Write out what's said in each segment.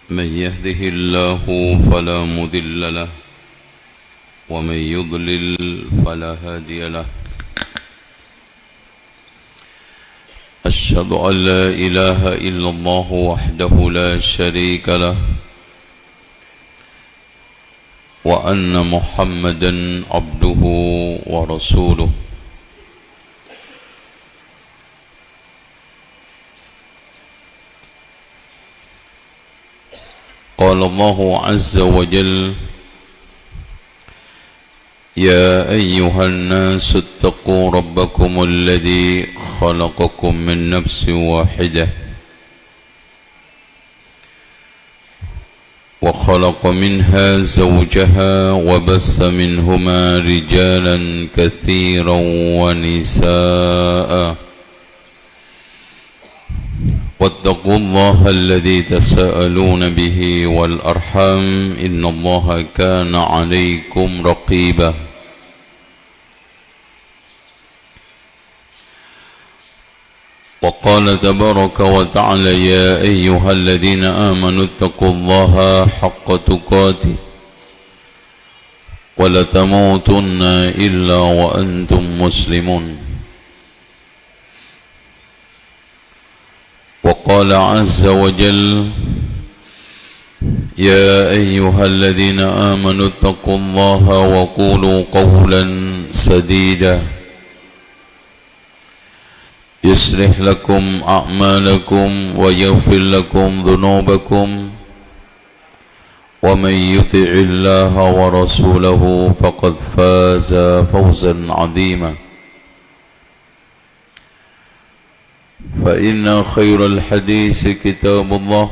من يهده الله فلا مضل له ومن يضلل فلا هادي له. أشهد أن لا إله إلا الله وحده لا شريك له وأن محمدا عبده ورسوله. قال الله عز وجل: يا أيها الناس اتقوا ربكم الذي خلقكم من نفس واحدة وخلق منها زوجها وبث منهما رجالا كثيرا ونساء واتقوا الله الذي تساءلون به والأرحام إن الله كان عليكم رقيبا. وقال تبارك وتعالى: يا أيها الذين آمنوا اتقوا الله حق تقاته ولا تموتن إلا وأنتم مسلمون. وقال عز وجل: يا أيها الذين آمنوا اتقوا الله وقولوا قولا سديدا يصلح لكم أعمالكم ويغفر لكم ذنوبكم ومن يطع الله ورسوله فقد فاز فوزا عظيما. فإن خير الحديث كتاب الله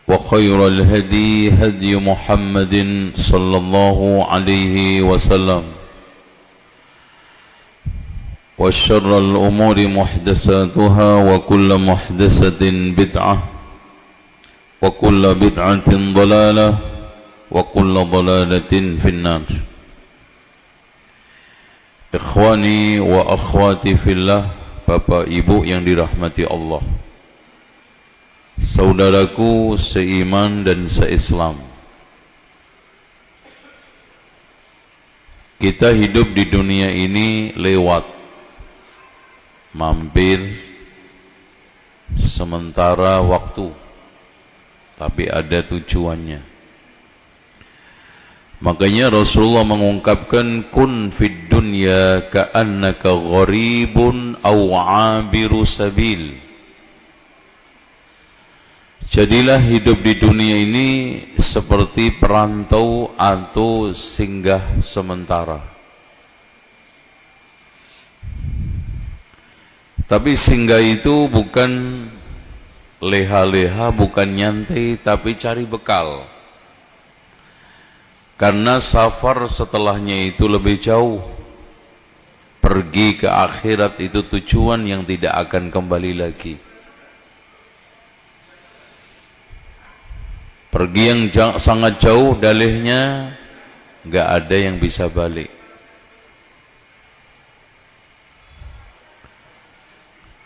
وخير الهدي هدي محمد صلى الله عليه وسلم وشر الأمور محدثاتها وكل محدثة بدعة وكل بدعة ضلالة وكل ضلالة في النار. Ikhwani wa akhwati fillah, Bapak Ibu yang dirahmati Allah, saudaraku seiman dan seislam, kita hidup di dunia ini lewat, mampir, sementara waktu, tapi ada tujuannya. Makanya Rasulullah mengungkapkan, kun fid dunya ka'annaka gharibun aw 'abiru sabil. Jadilah hidup di dunia ini seperti perantau atau singgah sementara. Tapi singgah itu bukan leha-leha, bukan nyantai, tapi cari bekal. Karena safar setelahnya itu lebih jauh. Pergi ke akhirat itu tujuan yang tidak akan kembali lagi. Pergi yang sangat jauh, dalihnya nggak ada yang bisa balik.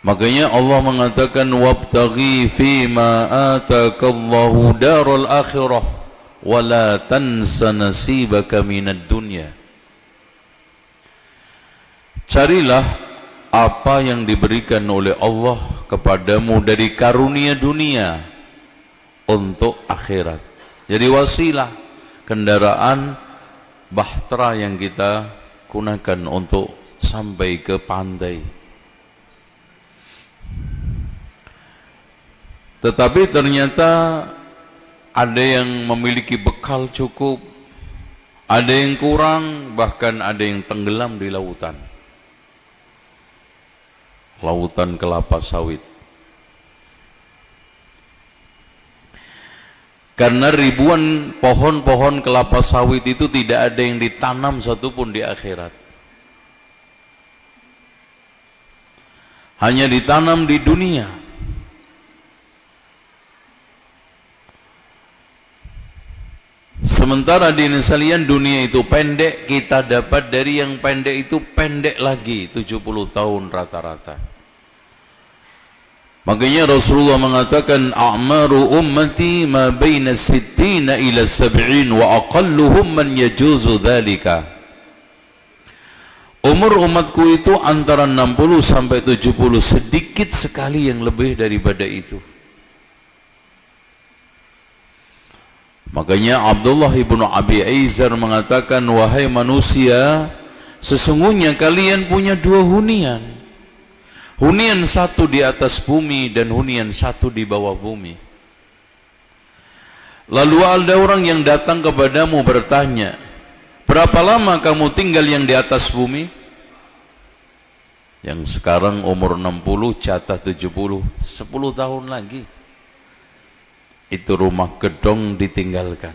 Makanya Allah mengatakan, wabtaghi fima atakallahu darul akhirah wala tansa nasibaka minad dunya. Carilah apa yang diberikan oleh Allah kepadamu dari karunia dunia untuk akhirat. Jadi wasilah, kendaraan bahtera yang kita gunakan untuk sampai ke pantai. Tetapi ternyata ada yang memiliki bekal cukup, ada yang kurang, bahkan ada yang tenggelam di lautan. Lautan kelapa sawit. Karena ribuan pohon-pohon kelapa sawit itu tidak ada yang ditanam satupun di akhirat. Hanya ditanam di dunia. Sementara di sekalian dunia itu pendek, kita dapat dari yang pendek itu pendek lagi 70 tahun rata-rata. Makanya Rasulullah mengatakan a'maru ummati ma baina sittina ila sab'in wa aqalluhum man yajuzu dhalika. Umur umatku itu antara 60 sampai 70, sedikit sekali yang lebih daripada itu. Makanya Abdullah ibnu Abi Aizar mengatakan, wahai manusia, sesungguhnya kalian punya dua hunian. Hunian satu di atas bumi dan hunian satu di bawah bumi. Lalu ada orang yang datang kepadamu bertanya, berapa lama kamu tinggal yang di atas bumi? Yang sekarang umur 60, jatah 70, 10 tahun lagi. Itu rumah gedong ditinggalkan.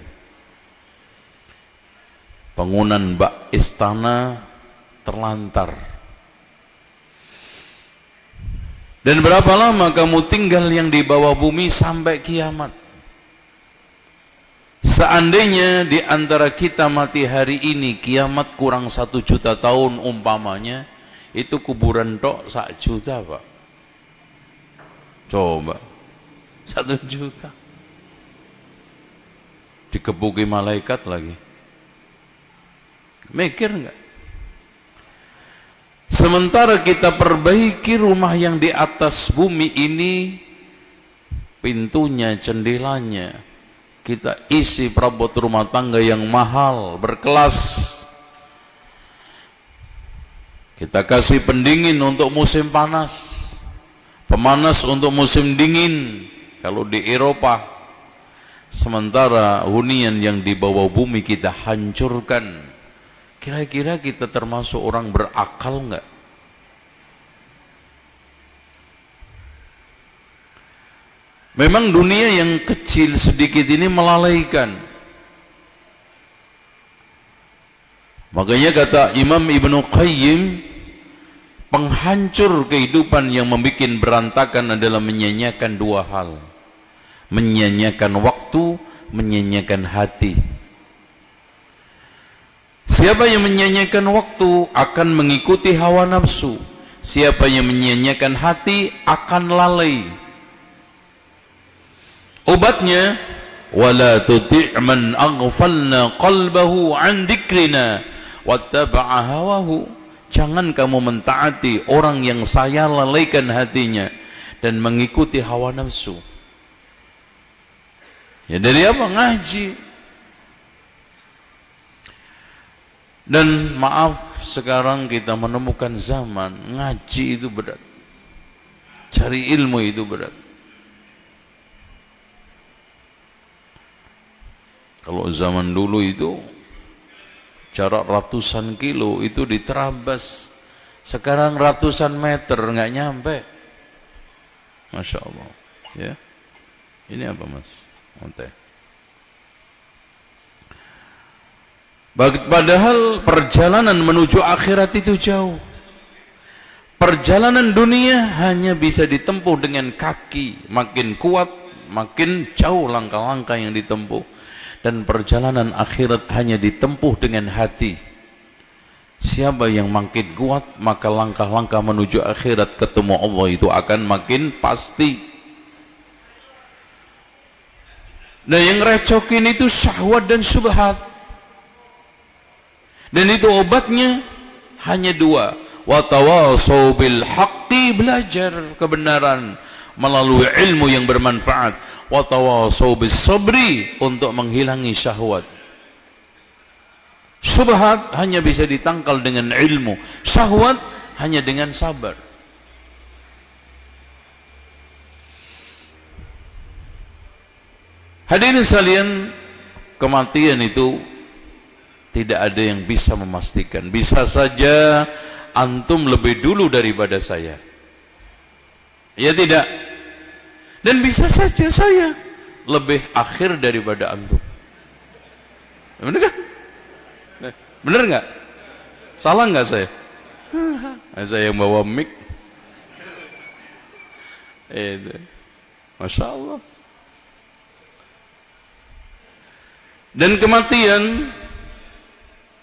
Bangunan bak istana terlantar. Dan berapa lama kamu tinggal yang di bawah bumi sampai kiamat? Seandainya di antara kita mati hari ini, kiamat kurang 1 juta tahun umpamanya, itu kuburan tok 1 juta, Pak. Coba 1 juta dikebuki malaikat lagi. Mikir enggak? Sementara kita perbaiki rumah yang di atas bumi ini, pintunya, jendelanya, kita isi perabot rumah tangga yang mahal, berkelas. Kita kasih pendingin untuk musim panas, pemanas untuk musim dingin kalau di Eropa. Sementara hunian yang di bawah bumi kita hancurkan. Kira-kira kita termasuk orang berakal enggak? Memang dunia yang kecil sedikit ini melalaikan. Makanya kata Imam Ibnu Qayyim, penghancur kehidupan yang membuat berantakan adalah menyanyiakan dua hal. Menyanyiakan waktu, menyanyiakan hati. Siapa yang menyanyiakan waktu akan mengikuti hawa nafsu. Siapa yang menyanyiakan hati akan lalai. Obatnya, wala tuti' man aghfalna qalbahu an dzikrina wattaba'a hawahu. Jangan kamu mentaati orang yang saya lalaikan hatinya dan mengikuti hawa nafsu. Ya dari apa? Ngaji. Dan maaf, sekarang kita menemukan zaman ngaji itu berat, cari ilmu itu berat. Kalau zaman dulu itu jarak ratusan kilo itu diterabas, sekarang ratusan meter nggak nyampe. Masya Allah. Ya, ini apa Mas? Teh. Padahal perjalanan menuju akhirat itu jauh. Perjalanan dunia hanya bisa ditempuh dengan kaki, makin kuat, makin jauh langkah-langkah yang ditempuh. Dan perjalanan akhirat hanya ditempuh dengan hati. Siapa yang makin kuat, maka langkah-langkah menuju akhirat ketemu Allah itu akan makin pasti. Dan yang recokin itu syahwat dan syubhat. Dan itu obatnya hanya dua. Wa tawasau bil haqqi, belajar kebenaran melalui ilmu yang bermanfaat. Wa tawasau bis sabri, untuk menghilangi syahwat. Syubhat hanya bisa ditangkal dengan ilmu, syahwat hanya dengan sabar. Hadirin sekalian, kematian itu tidak ada yang bisa memastikan. Bisa saja antum lebih dulu daripada saya, ya tidak? Dan bisa saja saya lebih akhir daripada antum. Benar kan? Benar nggak? Salah nggak saya? Saya yang bawa mic. Masya Allah. Dan kematian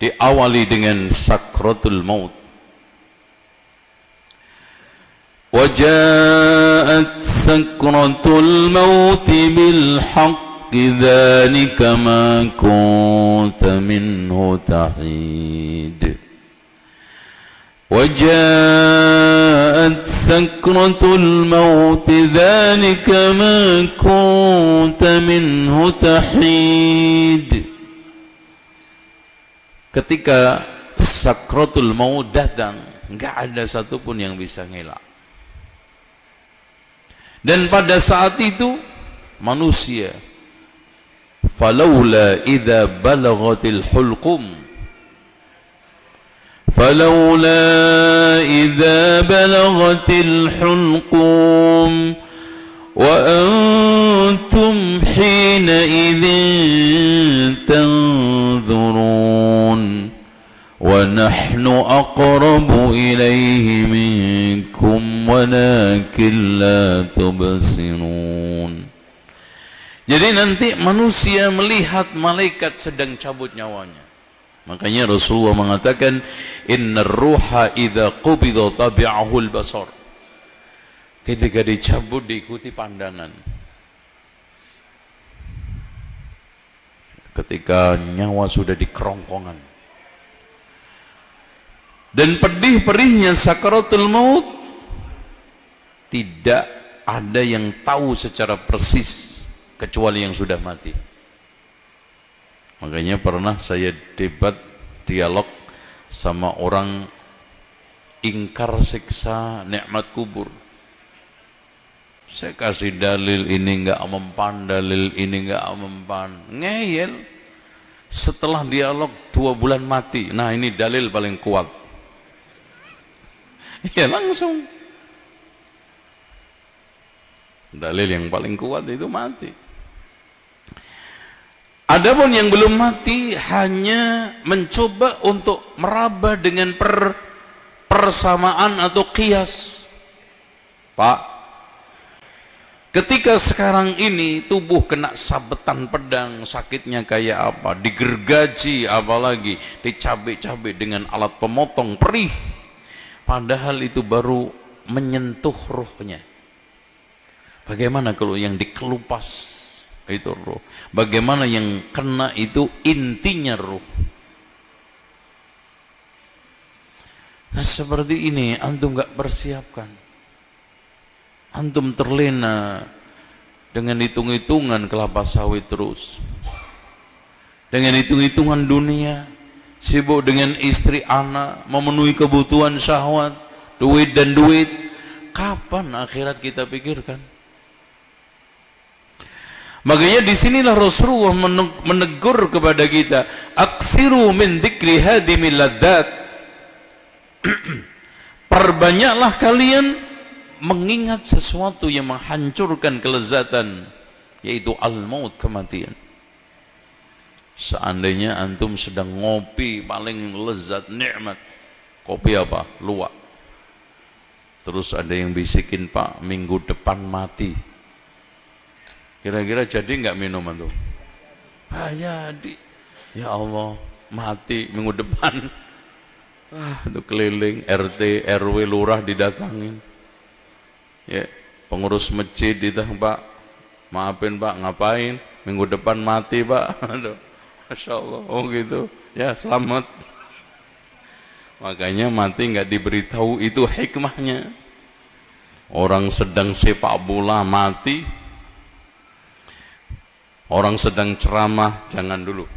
diawali dengan sakratul maut. وجاءت سكرة الموت بالحق ذلك ما كنت منه تحيد وجاءت سكرة الموت ذلك ما كنت منه تحيد. Ketika sakratul maut datang, enggak ada satupun yang bisa ngelak. Dan pada saat itu manusia, falaula idza balaghatil hulqum فلولا إذا بلغت الحلقوم وأنتم حينئذ تنظرون ونحن أقرب إليه منكم ولكن لا تبصرون. Jadi nanti manusia melihat malaikat sedang cabut nyawanya. Makanya Rasulullah mengatakan innar ruha idza qubida tabi'ahu al-basar. Ketika dicabut diikuti pandangan. Ketika nyawa sudah di kerongkongan. Dan pedih-perihnya sakaratul maut, tidak ada yang tahu secara persis kecuali yang sudah mati. Makanya pernah saya dialog sama orang ingkar siksa nikmat kubur. Saya kasih dalil ini enggak mempan, dalil ini enggak mempan, ngeyel. Setelah dialog 2 bulan mati. Nah ini dalil paling kuat. Ya langsung dalil yang paling kuat itu mati. Adapun yang belum mati hanya mencoba untuk meraba dengan persamaan atau qiyas. Pak, ketika sekarang ini tubuh kena sabetan pedang, sakitnya kayak apa, digergaji, apalagi dicabik-cabik dengan alat pemotong perih, padahal itu baru menyentuh ruhnya. Bagaimana kalau yang dikelupas itu ruh? Bagaimana yang kena itu intinya ruh? Nah seperti ini antum gak persiapkan, antum terlena dengan hitung-hitungan kelapa sawit terus, dengan hitung-hitungan dunia, sibuk dengan istri anak, memenuhi kebutuhan syahwat, duit dan duit. Kapan akhirat kita pikirkan? Makanya disinilah Rasulullah menegur kepada kita, aksiru min dzikri hadimil ladzat. Perbanyaklah kalian mengingat sesuatu yang menghancurkan kelezatan, yaitu al-maut, kematian. Seandainya antum sedang ngopi paling lezat nikmat, kopi apa? Luwak. Terus ada yang bisikin, Pak, minggu depan mati. Kira-kira jadi nggak minuman tuh? Jadi. Ya Allah, mati minggu depan. Itu keliling RT, RW, lurah didatangin. Ya, pengurus masjid ditanya, Pak, maafin Pak, ngapain? Minggu depan mati Pak. Aduh, Masya Allah. Oh gitu. Ya, selamat. Makanya mati nggak diberitahu, itu hikmahnya. Orang sedang sepak bola mati, orang sedang ceramah jangan dulu.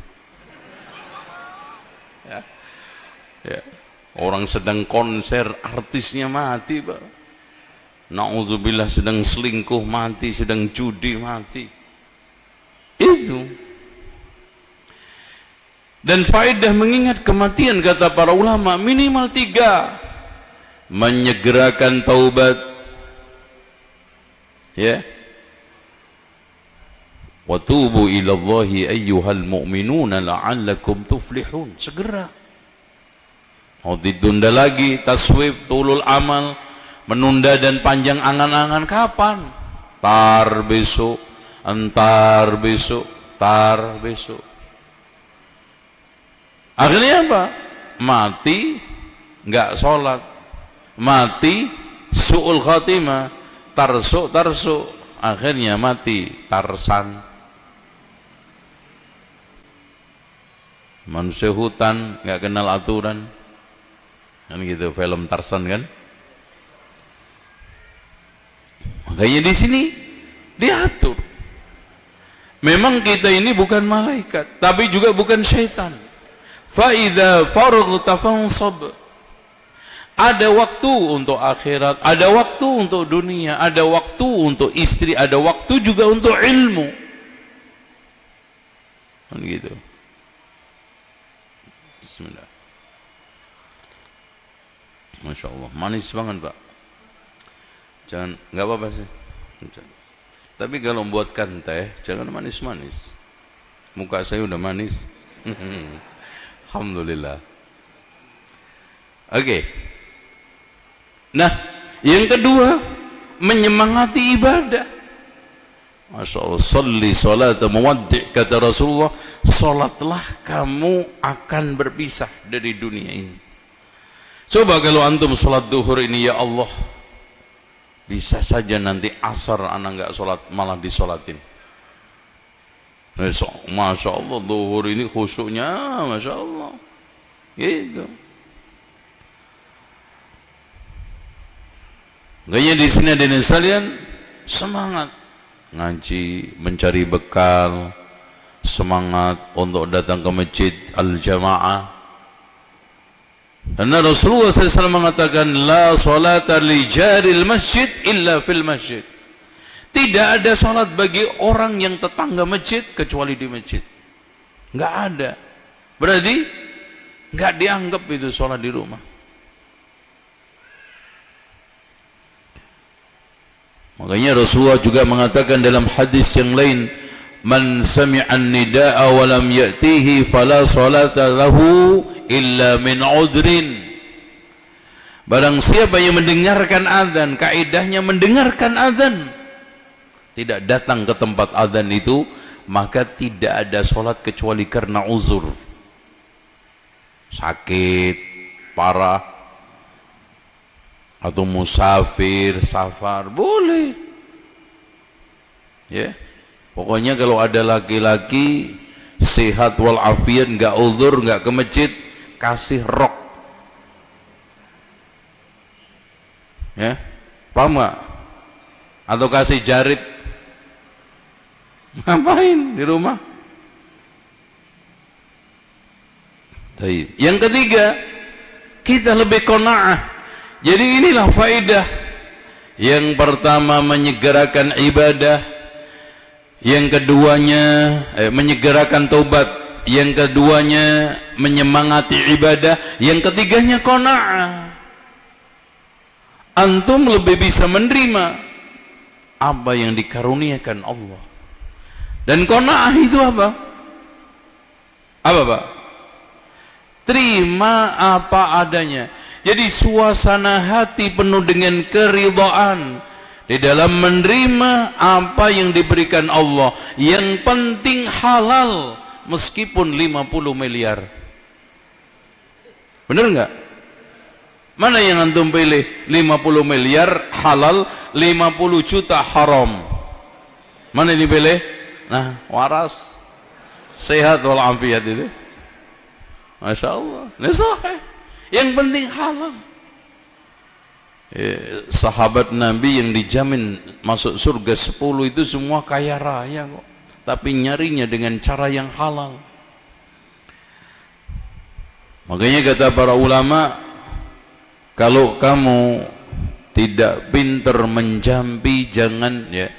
Ya. Orang sedang konser artisnya mati, Pak. Na'udzubillah, sedang selingkuh mati, sedang judi mati. Itu. Dan faedah mengingat kematian, kata para ulama, minimal 3. Menyegerakan taubat, ya. Wa tubu ila Allahi ayyuhal mu'minuna la'allakum tuflihun. Segera. Mau ditunda lagi, taswif, tulul amal, menunda dan panjang angan-angan, kapan? Tar besok, entar besok, tar besok. Akhirnya apa? Mati nggak sholat, mati su'ul khatimah, tarsuk, akhirnya mati Tarsan. Manusia hutan, nggak kenal aturan, kan gitu film Tarsan kan. Makanya di sini diatur. Memang kita ini bukan malaikat, tapi juga bukan syaitan. Fa idza faragta fansab. Ada waktu untuk akhirat, ada waktu untuk dunia, ada waktu untuk istri, ada waktu juga untuk ilmu. Kan gitu. Bismillah. Masya Allah, manis banget Pak. Jangan, nggak apa-apa sih. Tapi kalau buatkan teh, jangan manis-manis. Muka saya udah manis. Alhamdulillah. Oke. Nah, yang kedua, menyemangati ibadah. Masya Allah, salli salata muwaddi', kata Rasulullah, salatlah kamu akan berpisah dari dunia ini. Coba kalau antum salat duhur ini, ya Allah, bisa saja nanti asar anak nggak sholat malah disolatin. Masya Allah, duhur ini khusyuknya, Masya Allah, gitu. Kayaknya di sini ada yang sekalian semangat ngaji, mencari bekal, semangat untuk datang ke masjid al-jamaah. Karena Rasulullah SAW mengatakan, la salata li jaril masjid illa fil masjid. Tidak ada salat bagi orang yang tetangga masjid kecuali di masjid. Nggak ada. Berarti nggak dianggap itu salat di rumah. Makanya Rasulullah juga mengatakan dalam hadis yang lain, man sami'an nida'a wa lam ya'tihi fala salata lahu illa min udrin. Barang siapa yang mendengarkan azan, kaidahnya mendengarkan azan, tidak datang ke tempat azan itu, maka tidak ada salat kecuali karena uzur. Sakit parah atau musafir, safar, boleh. Ya. Pokoknya kalau ada laki-laki sehat walafiat, nggak uzur, nggak ke masjid, kasih rok, ya, paham nggak? Atau kasih jarit, ngapain di rumah? Taib. Yang ketiga, kita lebih qanaah. Jadi inilah faedah. Yang pertama menyegerakan ibadah, yang keduanya menyegerakan taubat, yang keduanya menyemangati ibadah, yang ketiganya qanaah. Antum lebih bisa menerima apa yang dikaruniakan Allah. Dan qanaah itu apa? Apa Pak? Terima apa adanya. Jadi suasana hati penuh dengan keridhaan di dalam menerima apa yang diberikan Allah. Yang penting halal, meskipun 50 miliar. Benar enggak? Mana yang antum pilih? 50 miliar halal, 50 juta haram. Mana yang dipilih? Nah, waras, sehat walafiat itu. Masya Allah, ini sahih. Yang penting halal. Sahabat Nabi yang dijamin masuk surga 10 itu semua kaya raya kok, tapi nyarinya dengan cara yang halal. Makanya kata para ulama, kalau kamu tidak pintar menjampi, jangan, ya,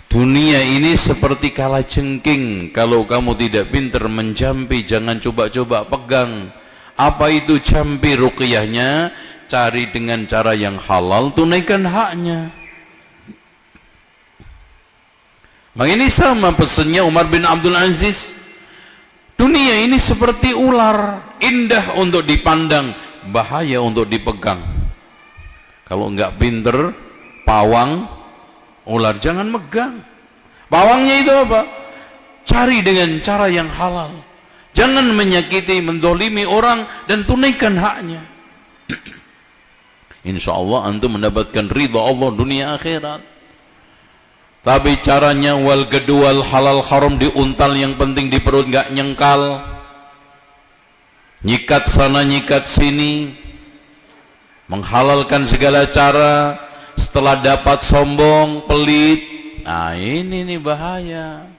dunia ini seperti kalajengking. Kalau kamu tidak pintar menjampi, jangan coba-coba pegang. Apa itu jampi ruqyahnya? Cari dengan cara yang halal, tunaikan haknya. Bang, ini sama pesannya Umar bin Abdul Aziz. Dunia ini seperti ular, indah untuk dipandang, bahaya untuk dipegang. Kalau enggak pinter, pawang, ular, jangan megang. Pawangnya itu apa? Cari dengan cara yang halal. Jangan menyakiti, mendolimi orang, dan tunaikan haknya. Insya Allah antum mendapatkan ridha Allah dunia akhirat. Tapi caranya wal gedual halal haram diuntal, yang penting di perut nggak nyengkal, nyikat sana nyikat sini, menghalalkan segala cara, setelah dapat sombong, pelit. Nah ini nih bahaya.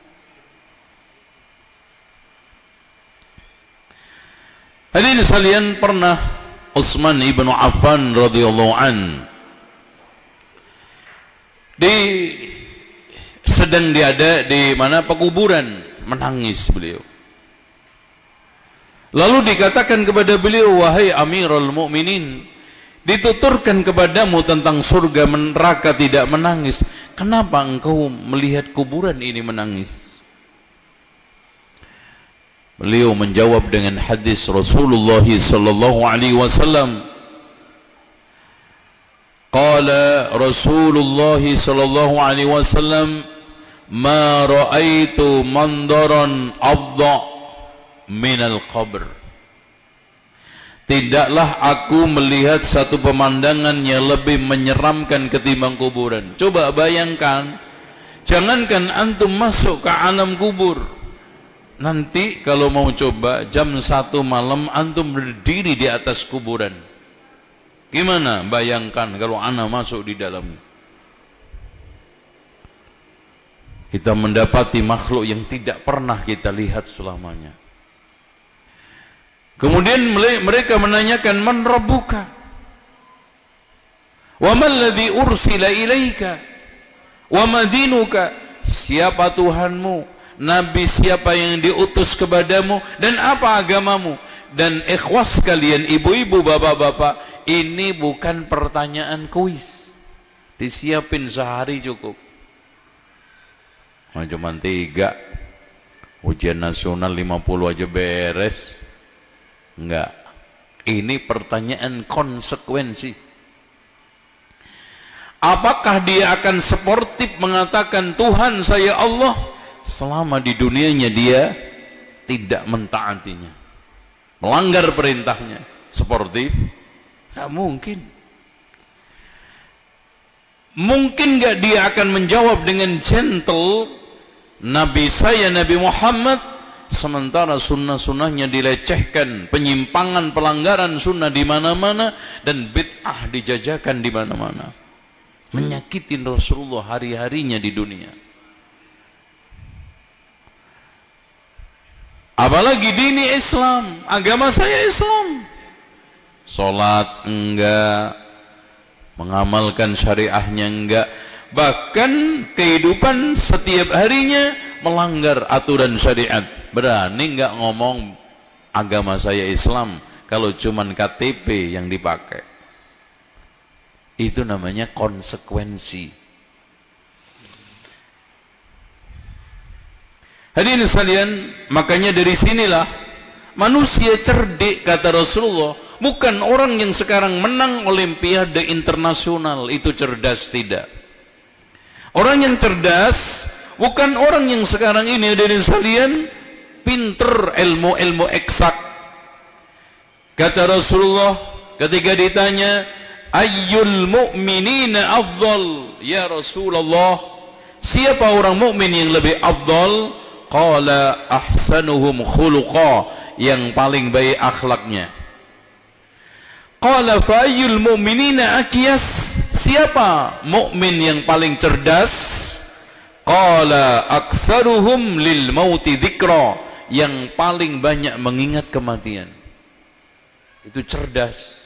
Hadirin sekalian, pernah Utsman ibnu Affan radhiyallahu an sedang diada di mana pekuburan, menangis beliau. Lalu dikatakan kepada beliau, wahai Amirul Mukminin, dituturkan kepadamu tentang surga neraka tidak menangis. Kenapa engkau melihat kuburan ini menangis? Beliau menjawab dengan hadis Rasulullah sallallahu alaihi wasallam. Qala Rasulullah sallallahu alaihi wasallam, ma ra'aitu mandaran afdha minal qabr. Tidaklah aku melihat satu pemandangan yang lebih menyeramkan ketimbang kuburan. Coba bayangkan, jangankan antum masuk ke alam kubur, nanti kalau mau coba jam 1 malam antum berdiri di atas kuburan, gimana? Bayangkan kalau ana masuk di dalam. Kita mendapati makhluk yang tidak pernah kita lihat selamanya. Kemudian mereka menanyakan, man rabbuka wa man ladzi ursila ilaika wa ma dinuka, siapa Tuhanmu, nabi siapa yang diutus kepadamu, dan apa agamamu? Dan ikhwas kalian, ibu-ibu, bapak-bapak, ini bukan pertanyaan kuis, disiapin sehari cukup. Nah, cuma 3 ujian nasional 50 aja beres. Enggak, ini pertanyaan konsekuensi. Apakah dia akan sportif mengatakan Tuhan saya Allah selama di dunianya dia tidak mentaatinya, melanggar perintahnya? Sportif? Enggak mungkin. Mungkin enggak dia akan menjawab dengan gentle, Nabi saya Nabi Muhammad, sementara sunnah-sunnahnya dilecehkan, penyimpangan, pelanggaran sunnah di mana-mana, dan bid'ah dijajakan di mana-mana, menyakitin Rasulullah hari-harinya di dunia. Apalagi dini Islam, agama saya Islam, sholat enggak, mengamalkan syariahnya enggak, bahkan kehidupan setiap harinya melanggar aturan syariat. Berani enggak ngomong agama saya Islam kalau cuman KTP yang dipakai? Itu namanya konsekuensi. Hadirin sekalian, makanya dari sinilah manusia cerdik, kata Rasulullah, bukan orang yang sekarang menang olimpiade internasional itu cerdas, tidak. Orang yang cerdas bukan orang yang sekarang ini, hadirin sekalian, pinter ilmu-ilmu eksak. Kata Rasulullah ketika ditanya, ayyul mu'minina afdal ya Rasulullah, siapa orang mukmin yang lebih afdal? Qala ahsanuhum khuluqa, yang paling baik akhlaknya. Qala fa ayyul mu'minina akyas, siapa mukmin yang paling cerdas? Qala aksaruhum lil mauti dzikra, yang paling banyak mengingat kematian. Itu cerdas.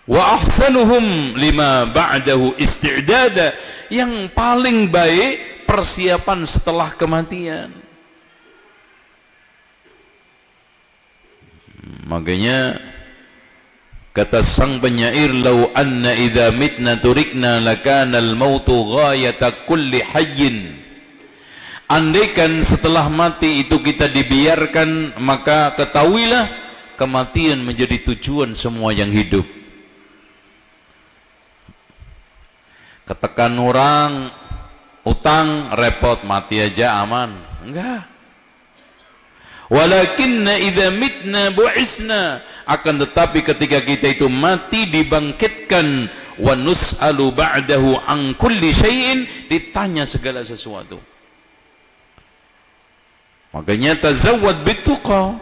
Wa ahsanuhum lima ba'dahu isti'dada, yang paling baik persiapan setelah kematian. Makanya kata sang penyair, lau anna idza mitna turikna lakana al-mautu ghayata kulli hayyin. Andaikan setelah mati itu kita dibiarkan, maka ketahuilah kematian menjadi tujuan semua yang hidup. Ketekan orang, utang, repot, mati aja aman. Enggak. Walakinna idza mitna mitna bu'isna, akan tetapi ketika kita itu mati dibangkitkan, wa nus'alu ba'dahu an kulli syai'in, ditanya segala sesuatu. Makanya tazawwad bituqa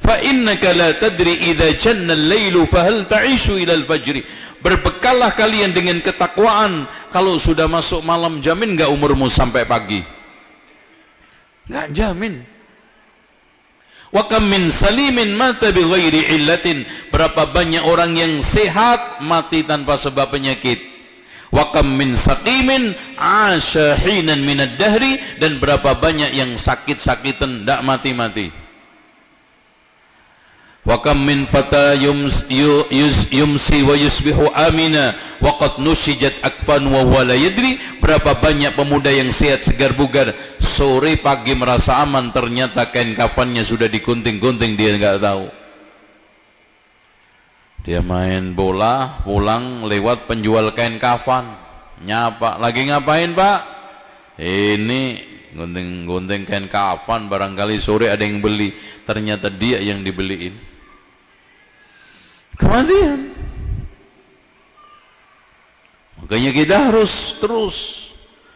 fa innaka la tadri idza janna al-lailu fa hal ta'ishu ila al-fajri. Berbekallah kalian dengan ketakwaan, kalau sudah masuk malam jamin enggak umurmu sampai pagi? Enggak jamin. Wa kam min salimin mata bighairi illatin, berapa banyak orang yang sehat mati tanpa sebab penyakit. Wa kam min saqimin asha hinan minad dahri, dan berapa banyak yang sakit-sakitan ndak mati-mati. Wa kam min fata yumsi wa yusbihu amina wa qad nushijat akfan wa huwa la yadri, berapa banyak pemuda yang sehat segar bugar, sore pagi merasa aman, ternyata kain kafannya sudah digunting-gunting, dia enggak tahu. Dia main bola, pulang lewat penjual kain kafan, nyapa, lagi ngapain Pak? Ini gunting-gunting kain kafan, barangkali sore ada yang beli, ternyata dia yang dibeliin. Kematian. Makanya kita harus terus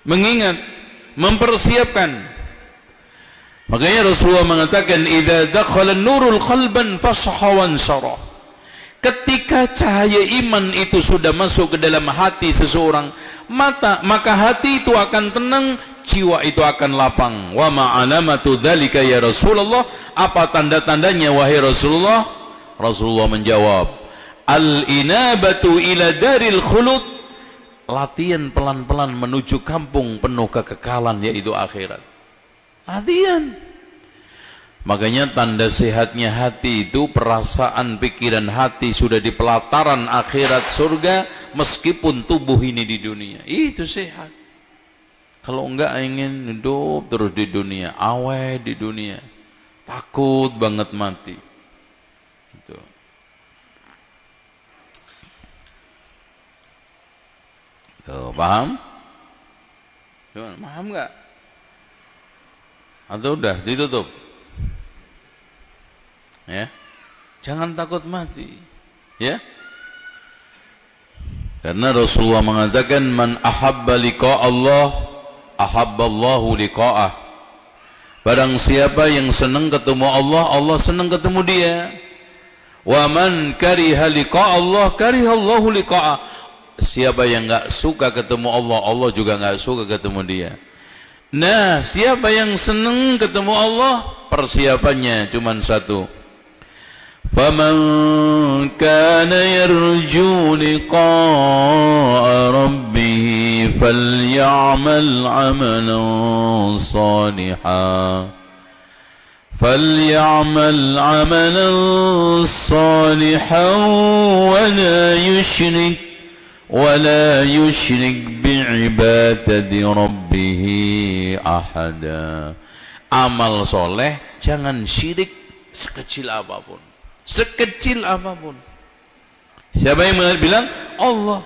mengingat, mempersiapkan. Makanya Rasulullah mengatakan, idza dakhala nurul qalban fasahha wansara. Ketika cahaya iman itu sudah masuk ke dalam hati seseorang, maka hati itu akan tenang, jiwa itu akan lapang. Wa ma alamatu dzalika ya Rasulullah, apa tanda-tandanya wahai Rasulullah? Rasulullah menjawab, al-inabatu ila daril khulud, latihan pelan-pelan menuju kampung penuh kekekalan, yaitu akhirat. Latihan. Makanya tanda sehatnya hati itu perasaan, pikiran hati sudah di pelataran akhirat surga, meskipun tubuh ini di dunia. Itu sehat. Kalau enggak ingin hidup terus di dunia, awet di dunia, takut banget mati. Itu. Tuh, paham? Paham enggak? Atau udah ditutup? Ya, jangan takut mati, ya. Karena Rasulullah mengatakan, man ahabba liqa Allah, ahabballahu liqa'ah. Barang siapa yang senang ketemu Allah, Allah senang ketemu dia. Wa man kariha liqa Allah, karihallahu liqa'ah. Siapa yang enggak suka ketemu Allah, Allah juga enggak suka ketemu dia. Nah, siapa yang senang ketemu Allah, persiapannya cuma satu. فَمَنْ كَانَ يَرْجُو لِقَاءَ رَبِّهِ فَلْيَعْمَلْ عَمَلًا صَالِحًا وَلَا يُشْرِكْ بِعِبَادَةِ رَبِّهِ أَحَدًا. Amal soleh jangan syirik sekecil apapun. Sekecil apapun. Siapa yang bilang? Allah.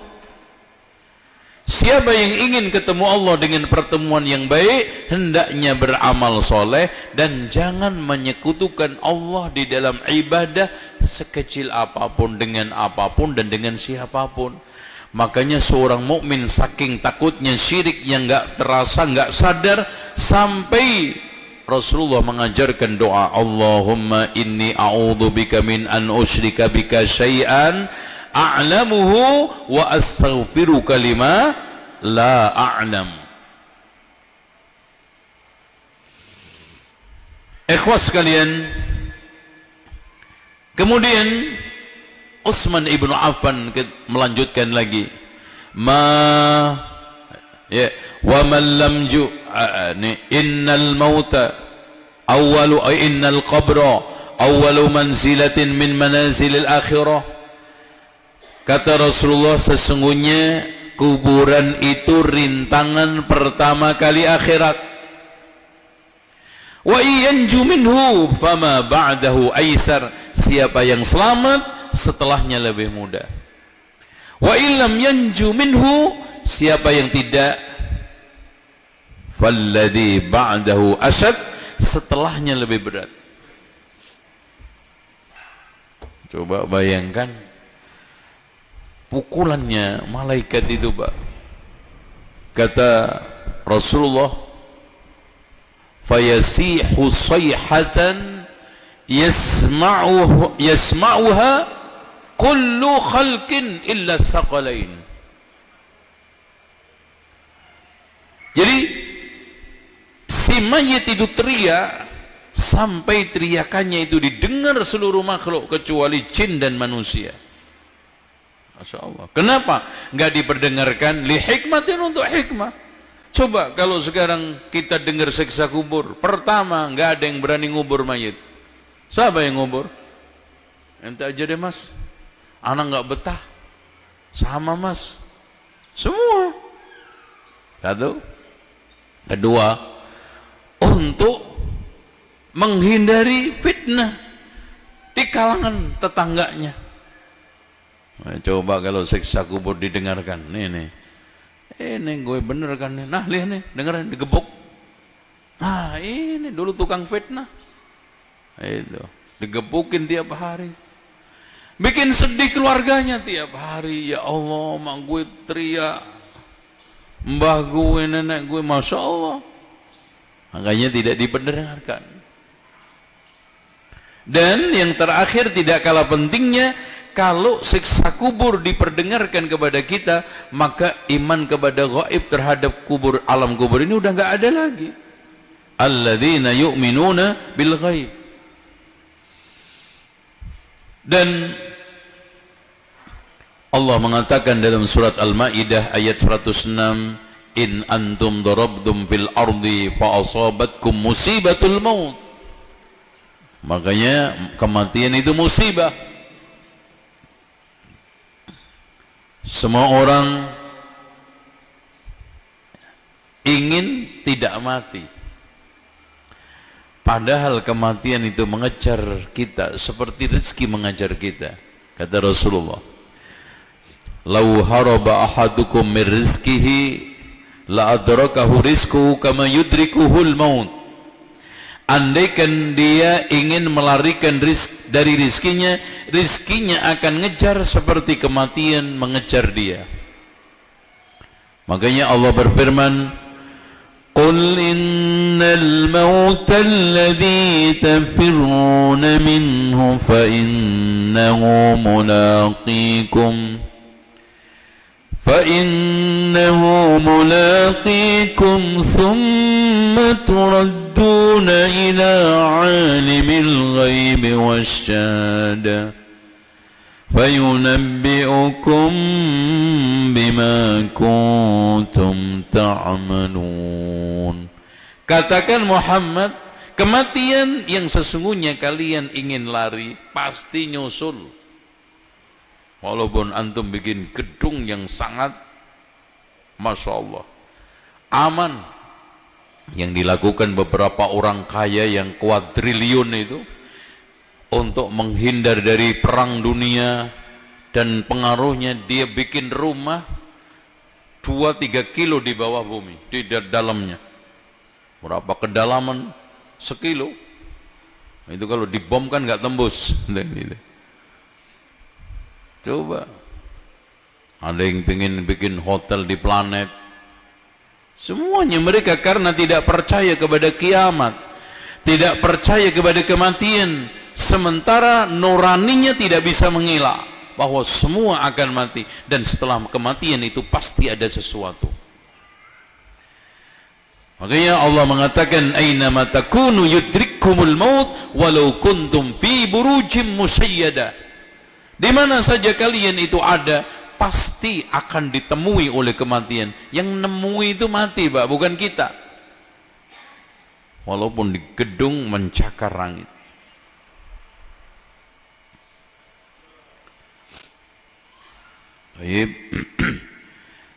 Siapa yang ingin ketemu Allah dengan pertemuan yang baik, hendaknya beramal soleh dan jangan menyekutukan Allah di dalam ibadah sekecil apapun, dengan apapun dan dengan siapapun. Makanya seorang mukmin saking takutnya syirik yang enggak terasa, enggak sadar, sampai Rasulullah mengajarkan doa, Allahumma inni a'udzubika min an usyrika bika syai'an a'lamuhu wa astaghfiruka lima la a'lam. Ikhwas sekalian, kemudian Utsman ibnu Affan melanjutkan lagi, wa man lam innal mauta innal qabra awwalu manzilatin min manazilil akhirah. Kata Rasulullah, sesungguhnya kuburan itu rintangan pertama kali akhirat. Wa yanju minhu fama ba'dahu aisar, siapa yang selamat setelahnya lebih mudah. Wa illam yanju minhu, siapa yang tidak, falladhi ba'dahu asad, setelahnya lebih berat. Coba bayangkan pukulannya malaikat itu, Pak. Kata Rasulullah, fayasihu sayhatan yasma'uha kullu khalqin illa saqalain. Jadi si mayit itu teriak sampai teriakannya itu didengar seluruh makhluk kecuali jin dan manusia. Masya Allah. Kenapa nggak diperdengarkan? Li hikmatin, untuk hikmah. Coba kalau sekarang kita dengar siksa kubur, pertama nggak ada yang berani ngubur mayit. Siapa yang ngubur? Ente aja deh mas, anak nggak betah sama mas, semua. Satu. Kedua, untuk menghindari fitnah di kalangan tetangganya. Nah, coba kalau siksa kubur didengarkan, ini gue bener kan nih, nah lihat nih, dengerin, digebuk. Nah ini dulu tukang fitnah, itu digebukin tiap hari, bikin sedih keluarganya tiap hari. Ya Allah, mak gue teriak, mbah gue, nenek gue, masya Allah. Makanya tidak diperdengarkan. Dan yang terakhir tidak kalah pentingnya, kalau siksa kubur diperdengarkan kepada kita, maka iman kepada gaib terhadap kubur, alam kubur ini udah nggak ada lagi. Alladzina yu'minuna bil ghaib. Dan Allah mengatakan dalam surat Al-Maidah ayat 106, in antum darabtum fil ardi fa asabatkum musibatul maut. Makanya kematian itu musibah. Semua orang ingin tidak mati, padahal kematian itu mengejar kita seperti rezeki mengejar kita. Kata Rasulullah, lau haraba ahadukum min rizkihi la adrakahu rizquhu kama yudrikuhul maut. Andaikan dia ingin melarikan dari rizkinya, rizkinya akan ngejar seperti kematian mengejar dia. Makanya Allah berfirman, qul innal mauta alladhi tafirruna minhu fa innahu mulaqikum فإنه ملاقيكم ثم تردون إلى عالم الغيب والشهادة فينبئكم بما كنتم تعملون. Katakan Muhammad, kematian yang sesungguhnya kalian ingin lari pasti nyusul. Walaupun antum bikin gedung yang sangat Masya Allah aman, yang dilakukan beberapa orang kaya yang kuadriliun itu untuk menghindar dari perang dunia dan pengaruhnya, dia bikin rumah 2-3 kilo di bawah bumi, di dalamnya berapa kedalaman, sekilo. Itu kalau dibom kan nggak tembus. Coba ada yang pengen bikin hotel di planet, semuanya mereka karena tidak percaya kepada kiamat, tidak percaya kepada kematian, sementara nuraninya tidak bisa mengelak bahwa semua akan mati, dan setelah kematian itu pasti ada sesuatu. Makanya Allah mengatakan, aynama takunu yudrikkumul maut walau kuntum fi burujim musyayyada. Di mana saja kalian itu ada, pasti akan ditemui oleh kematian. Yang nemui itu mati, Pak, bukan kita. Walaupun di gedung mencakar langit. Baik.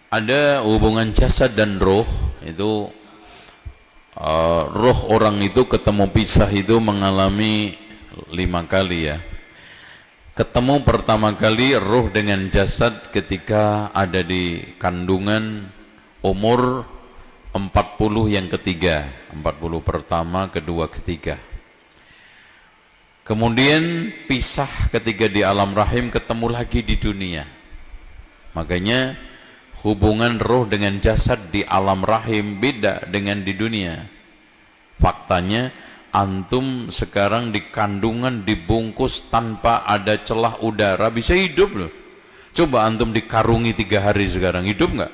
Ada hubungan jasad dan roh. Itu roh orang itu ketemu pisah itu mengalami 5 kali ya. Ketemu pertama kali roh dengan jasad ketika ada di kandungan umur 40 yang ketiga, 40 pertama, kedua, ketiga. Kemudian pisah ketika di alam rahim, ketemu lagi di dunia. Makanya hubungan roh dengan jasad di alam rahim beda dengan di dunia. Faktanya antum sekarang di kandungan dibungkus tanpa ada celah udara, bisa hidup loh. Coba antum dikarungi 3 hari sekarang, hidup nggak?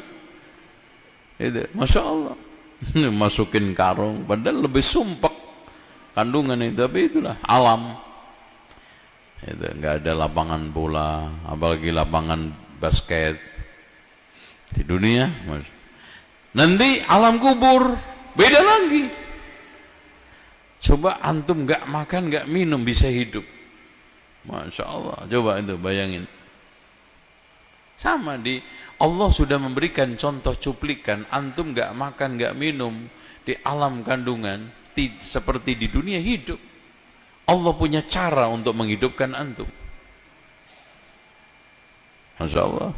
Itu, Masya Allah. Masukin karung, padahal lebih sumpek kandungan itu, tapi itulah alam. Itu nggak ada lapangan bola, apalagi lapangan basket di dunia. Nanti alam kubur beda lagi. Coba antum nggak makan nggak minum bisa hidup, Masya Allah. Coba itu bayangin. Sama di Allah sudah memberikan contoh cuplikan, antum nggak makan nggak minum di alam kandungan seperti di dunia hidup. Allah punya cara untuk menghidupkan antum. Masya Allah.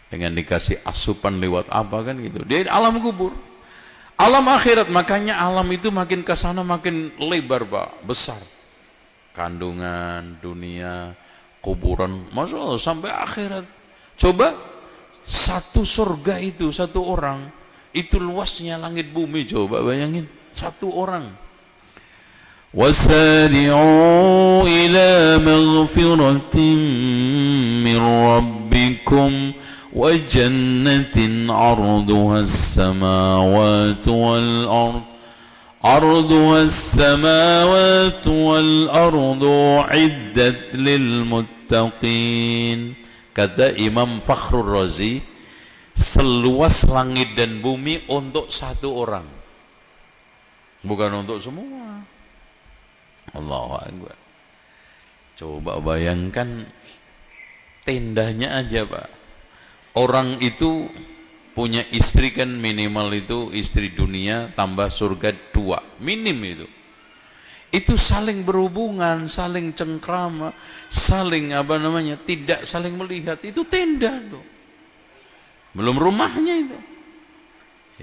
Dengan dikasih asupan lewat apa kan gitu. Dia alam kubur, alam akhirat. Makanya alam itu makin ke sana makin lebar Pak, besar. Kandungan, dunia, kuburan, Masya Allah, sampai akhirat. Coba satu surga itu, satu orang, itu luasnya langit bumi, coba bayangin, satu orang. وَسَارِعُوا إِلَى مَغْفِرَةٍ مِّن رَّبِّكُمْ وَجَنَّةٍ عَرْضُهَا السَّمَاوَاتُ وَالْأَرْضُ عِدَّتْ لِلْمُتَّقِينَ. Kata Imam Fakhrur Razi, seluas langit dan bumi untuk satu orang, bukan untuk semua. Allahu Akbar. Coba bayangkan tendanya aja Pak. Orang itu punya istri kan minimal itu istri dunia tambah surga 2, minim itu. Itu saling berhubungan, saling cengkrama, saling tidak saling melihat. Itu tenda tuh. Belum rumahnya itu.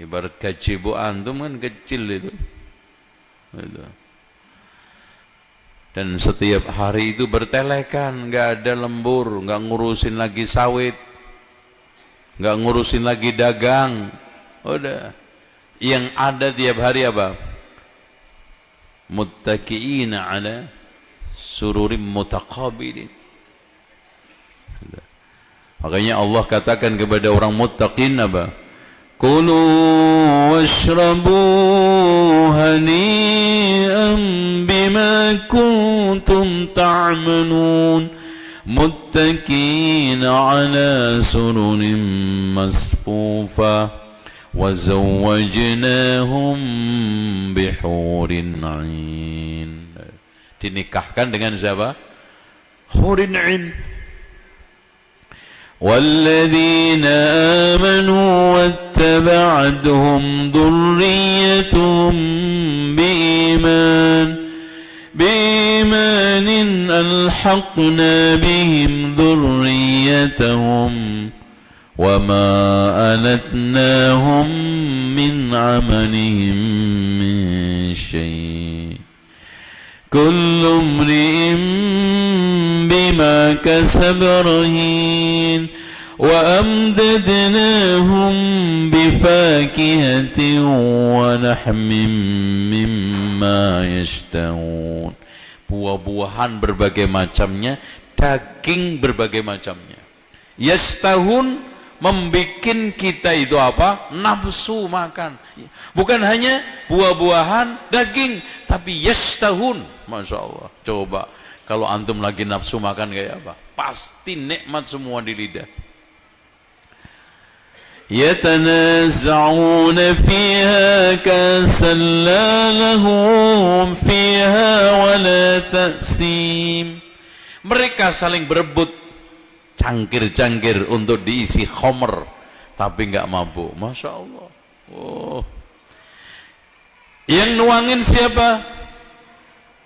Ibarat gazebo antum kan kecil itu. Itu. Dan setiap hari itu bertelekan, nggak ada lembur, nggak ngurusin lagi sawit, nggak ngurusin lagi dagang. Udah, yang ada tiap hari apa? Muttaqiina ala sururim mutaqabilin. Makanya Allah katakan kepada orang muttaqin apa? Kulu washrabu hani'an bima kuntum ta'malun muttaqina ala sururin masfufa wa zawwajnahum bihurin 'ain. Dinikahkan dengan siapa? Hurin 'ain. وَالَّذِينَ آمَنُوا وَاتَّبَعَتْهُمْ ذُرِّيَّتُهُمْ بِإِيمَانٍ أَلْحَقْنَا بِهِمْ ذُرِّيَّتَهُمْ وَمَا أَلَتْنَاهُمْ مِنْ عَمَلِهِمْ مِنْ شَيْءٍ كُلُّ امْرِئٍ بما كسب رهين وأمددناهم بفاكهة ولحم مما يشتهون. Buah-buahan berbagai macamnya, daging berbagai macamnya. Yastahun, membikin kita itu apa? Nafsu makan. Bukan hanya buah-buahan, daging, tapi yastahun. Masya Allah. Coba kalau antum lagi nafsu makan kayak apa? Pasti nikmat semua di lidah. Yatanaza'una fiha kasan la lahum fiha wala ta'sim. Mereka saling berebut cangkir-cangkir untuk diisi khamr, tapi enggak mabuk. Masya Allah. Oh. Yang nuangin siapa?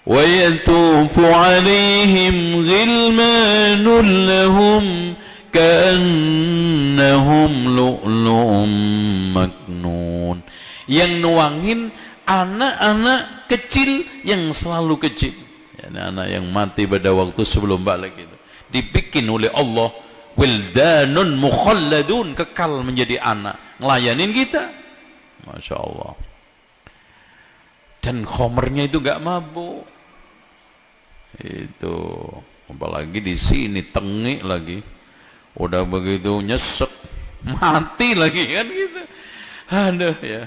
وَيَطُوفُ عَلَيْهِمْ غِلْمَانٌ لَهُمْ كَأَنَّهُمْ لُؤْلُؤٌ مَكْنُونٌ. Yang nuangin anak-anak kecil yang selalu kecil, anak-anak yang mati pada waktu sebelum balik itu dibikin oleh Allah wildanun mukhalladun, kekal menjadi anak ngelayanin kita, Masya Allah. Dan khomernya itu gak mabuk itu, apalagi di sini tengik lagi, udah begitu nyesek mati lagi kan gitu, aduh ya.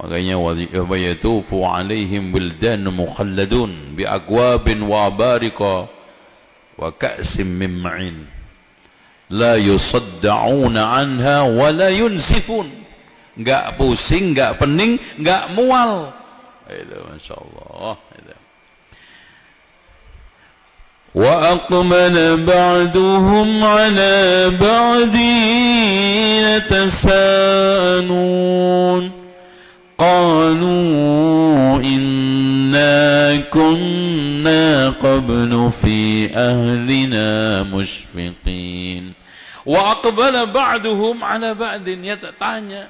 Makanya wa yatufu alaihim wildan mukhalladun bi aqwabin wa barika wa ka'sim min ma'in la yusaddauna anha wa la yunsifun, enggak pusing, enggak pening, enggak mual. Itu masyaallah itu. Wa aqbala ba'duhum 'ala ba'din yatasaanun قالوا إنا كنا قبل في أهلنا مشفقين وأقبل بعضهم على بعض. Ya tanya,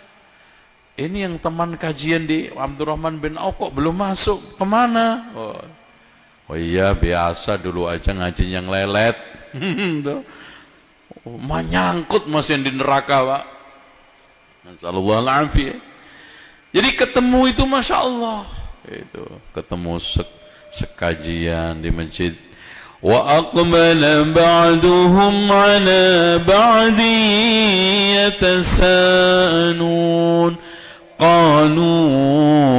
ini yang teman kajian di Abdurrahman bin Auf kok belum masuk, kemana? Oh iya, biasa dulu aja ngaji yang lelet. Menyangkut masih di neraka, Pak. Nasallallahu alaihi. Jadi ketemu itu Masya Allah, itu ketemu sekajian di masjid. Wa aqbala ba'duhum 'ala ba'di yatasaanun qalu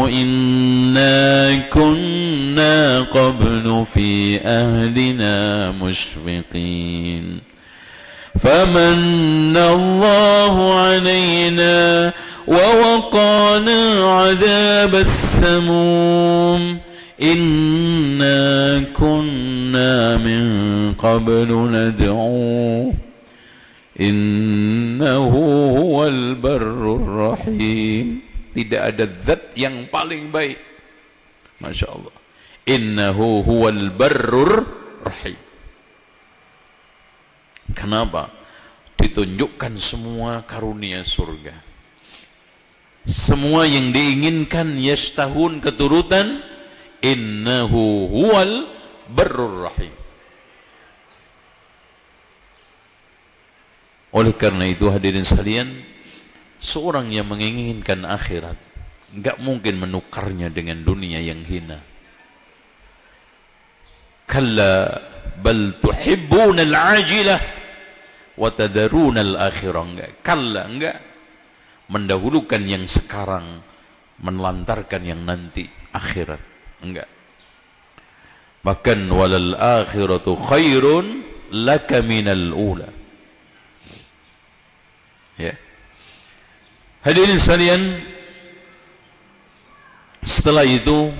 inna kunna qablu fi ahlina mushfiqin famanna Allahu 'alaina ووقانا عذاب السموم إنا كنا من قبل ندعوه إنه هو البر الرحيم. Tidak ada zat yang paling baik, Masya Allah. Innahu huwal barrur rahim. Kenapa? Ditunjukkan semua karunia surga, semua yang diinginkan, yastahun keturutan, innahu huwal barrur rahim. Oleh karena itu hadirin sekalian, seorang yang menginginkan akhirat enggak mungkin menukarnya dengan dunia yang hina. Kalla bal tuhibbuna al-ajilah wa tadaruna al-akhirah. Kalla, enggak, mendahulukan yang sekarang, menelantarkan yang nanti, akhirat. Enggak. Bahkan walal akhiratu khairun laka minal ula. Ya. Hadirin sekalian, setelah itu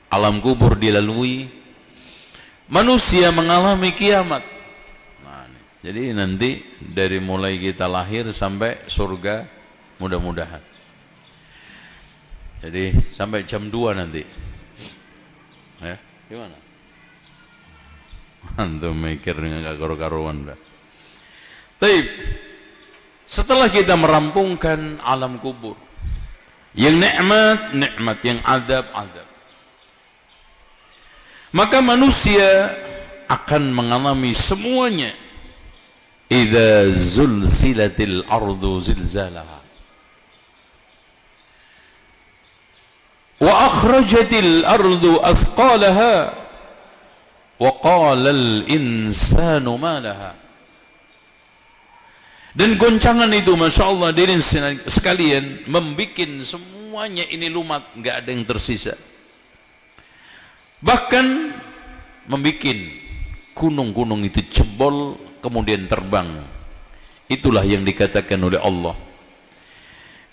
alam kubur dilalui, manusia mengalami kiamat. Jadi nanti dari mulai kita lahir sampai surga, mudah-mudahan. Jadi sampai jam 2 nanti. Ya, gimana? Antum mikir dengan karu-karuan dah. Taib. Setelah kita merampungkan alam kubur, yang nikmat, nikmat, yang adab, adab, maka manusia akan mengalami semuanya. Idza zulzilatil ardu zilzalaha wa akhrajatil ardu athqalaha wa qala al insanu ma laha. Dan goncangan itu Masya Allah hadirin sekalian membuat semuanya ini lumat, enggak ada yang tersisa. Bahkan membuat gunung-gunung itu jebol kemudian terbang. Itulah yang dikatakan oleh Allah,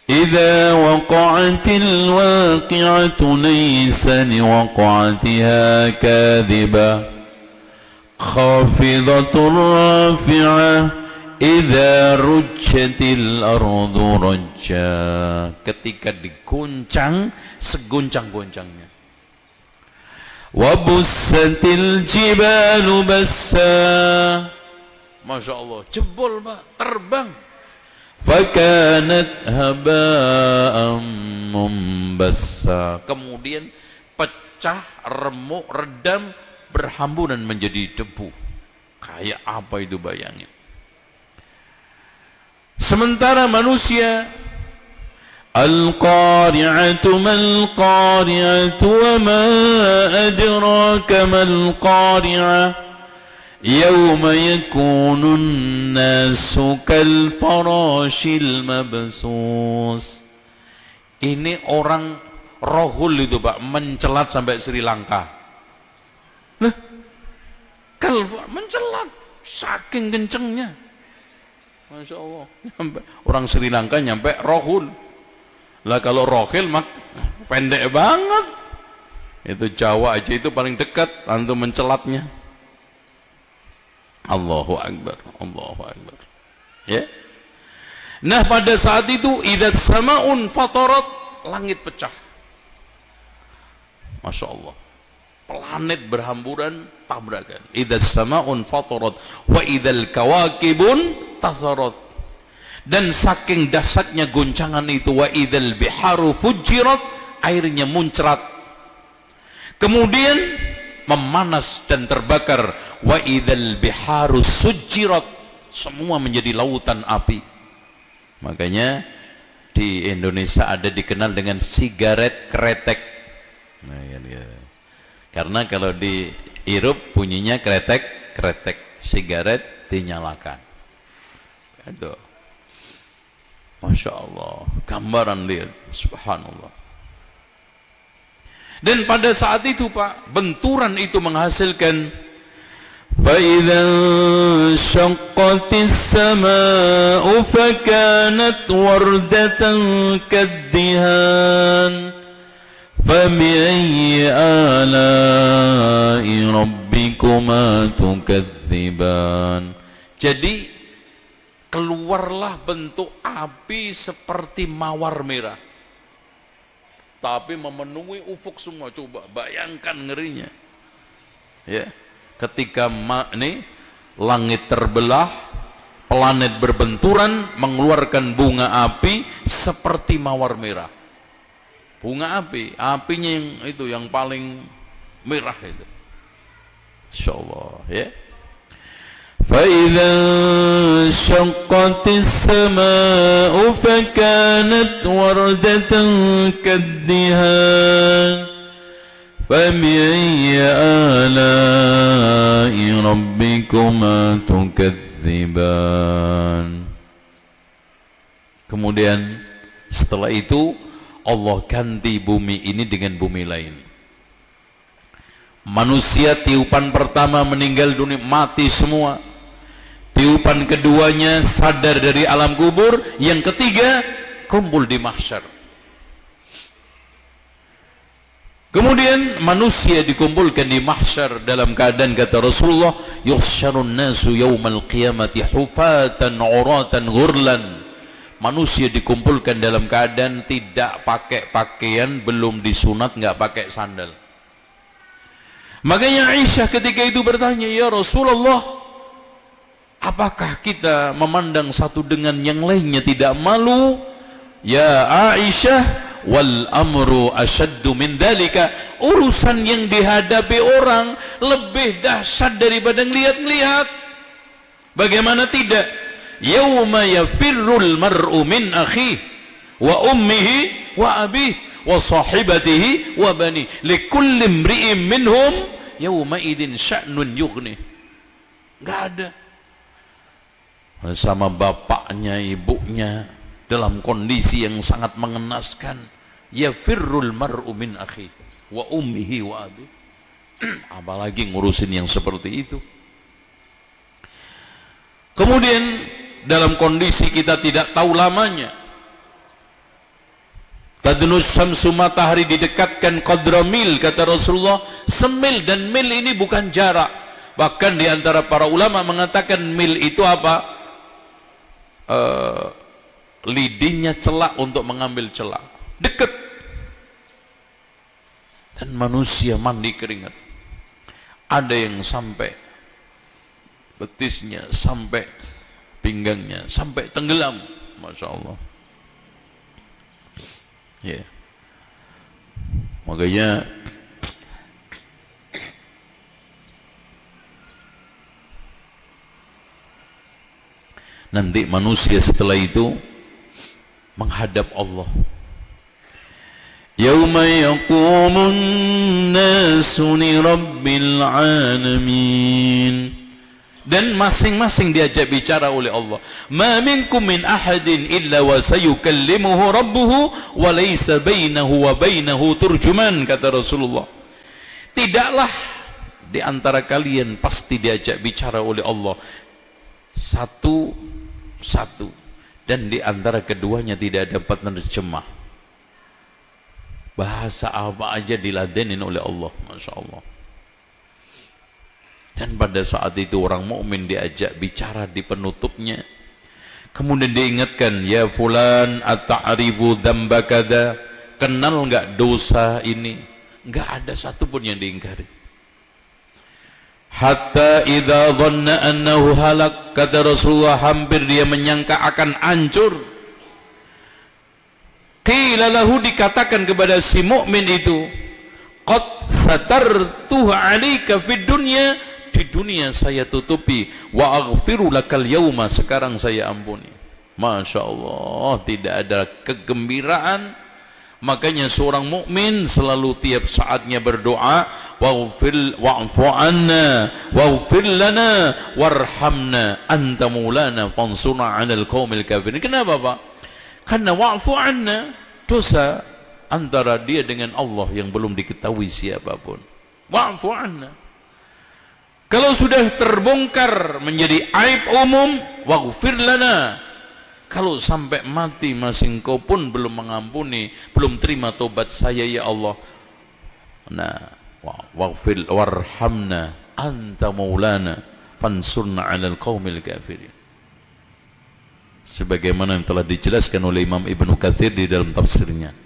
idza waqa'atil waqi'atu laysa liwaqa'atiha kadhibah khafidatur rafi'ah idza rujjatil ardu rajja. Ketika diguncang seguncang-goncangnya. Wa bussatil jibalu bassa. Masya Allah, jebol Pak, terbang. fakanat haba'an mumbassa. Kemudian pecah, remuk, redam, berhamburan menjadi debu. Kayak apa itu, bayangin. Sementara manusia, al-qari'atu mal-qari'atu wa ma adraka mal-qari'ah yawma yakunun nasu kal-farashil mabsus. Ini orang rohul itu Pak, mencelat sampai Sri Lanka. Nah, mencelat saking kencengnya, Masya Allah. Orang Sri Lanka nyampe rohul. Lah kalau rohil mak pendek banget. Itu Jawa aja itu paling dekat antum mencelatnya. Allahu Akbar, Allahu Akbar. Ya. Nah, pada saat itu idzas samaun fatarat, langit pecah. Masya Allah. Planet berhamburan tabrakan. Idzas samaun fatarat wa idzal kawakibun tasarat. Dan saking dahsyatnya goncangan itu, wa idzal biharu fujirat, airnya muncrat. Kemudian memanas dan terbakar, wa idzal biharu sujirat, semua menjadi lautan api. Makanya di Indonesia ada dikenal dengan sigaret kretek. Nah, ya. Karena kalau di Irup bunyinya kretek, kretek, sigaret dinyalakan. Itu. Masya Allah, gambaran lihat, subhanallah. Dan pada saat itu Pak, benturan itu menghasilkan فَإِذَا انشَقَّتِ السَّمَاءُ فَكَانَتْ وَرْدَةً كَالدِّهَانِ فَبِأَيِّ آلَاءِ رَبِّكُمَا تُكَذِّبَانِ. Jadi keluarlah bentuk api seperti mawar merah, tapi memenuhi ufuk semua. Coba bayangkan ngerinya, ya. Ketika langit terbelah, planet berbenturan, mengeluarkan bunga api seperti mawar merah. Bunga api, apinya yang itu yang paling merah itu. Insyaallah, ya. فَإِذَا انشَقَّتِ السَّمَاءُ فَكَانَتْ وَرْدَةً كَالدِّهَانِ فَبِأَيِّ آلَاءِ رَبِّكُمَا تُكَذِّبَانِ. Kemudian setelah itu Allah ganti bumi ini dengan bumi lain. Manusia tiupan pertama meninggal dunia, mati semua. Tiupan keduanya sadar dari alam kubur, yang ketiga kumpul di mahsyar. Kemudian manusia dikumpulkan di mahsyar dalam keadaan, kata Rasulullah, yuhsyarun nasu yaumal qiyamati hufatan uratan ghurlan. Manusia dikumpulkan dalam keadaan tidak pakai pakaian, belum disunat, nggak pakai sandal. Makanya Aisyah ketika itu bertanya, ya Rasulullah, apakah kita memandang satu dengan yang lainnya tidak malu? Ya Aisyah, wal amru asyaddu min dzalika. Urusan yang dihadapi orang lebih dahsyat daripada ngelihat-ngelihat. Bagaimana tidak? Yauma yafirrul mar'u min akhihi wa ummihi wa abihi wa sahibatihi wa bani likulli imri'in minhum yauma idin sya'nun yughni. Enggak ada. Sama bapaknya, ibunya dalam kondisi yang sangat mengenaskan. Yafirrul mar'u min akhi wa ummihi wa abi. Apalagi ngurusin yang seperti itu. Kemudian dalam kondisi kita tidak tahu lamanya. Tadnus syamsu, matahari didekatkan qadra mil, kata Rasulullah. Semil, dan mil ini bukan jarak. Bahkan di antara para ulama mengatakan mil itu apa? Lidinya celak untuk mengambil celak, dekat. Dan manusia mandi keringat, ada yang sampai betisnya, sampai pinggangnya, sampai tenggelam. Masya Allah. Ya. Makanya nanti manusia setelah itu menghadap Allah. Yauma yaqumun nasu li rabbil alamin. Dan masing-masing diajak bicara oleh Allah. Ma minkum min ahadin illa wa sayukallimuhu rabbuhu wa laysa bainahu wa bainahu turjuman, kata Rasulullah. Tidaklah di antara kalian pasti diajak bicara oleh Allah satu-satu, dan di antara keduanya tidak dapat menerjemah. Bahasa apa aja diladenin oleh Allah, Masya Allah. Dan pada saat itu orang mukmin diajak bicara di penutupnya, kemudian diingatkan, ya fulan ata'rifu dzamba kada, kenal enggak dosa ini? Enggak ada satupun yang diingkari. Hatta idza dhanna annahu halak, kata Rasulullah, hampir dia menyangka akan hancur. Qila lahu, dikatakan kepada si mukmin itu, qad satartuhu 'alaika fid dunya, di dunia saya tutupi, wa aghfiru lakal yauma, sekarang saya ampuni. Masya Allah, tidak ada kegembiraan. Makanya seorang mukmin selalu tiap saatnya berdoa, wa'fu anna waghfir lana warhamna anta maulana fansurna 'alal qaumil kafirin. Kenapa, Pak? Karena wa'fu anna, dosa antara dia dengan Allah yang belum diketahui siapapun. Wa'fu anna. Kalau sudah terbongkar menjadi aib umum, waghfir lana. Kalau sampai mati masih engkau pun belum mengampuni, belum terima tobat saya ya Allah. Nah, waghfir warhamna anta maulana fansurna 'alal qaumil kafirin. Sebagaimana yang telah dijelaskan oleh Imam Ibnu Katsir di dalam tafsirnya.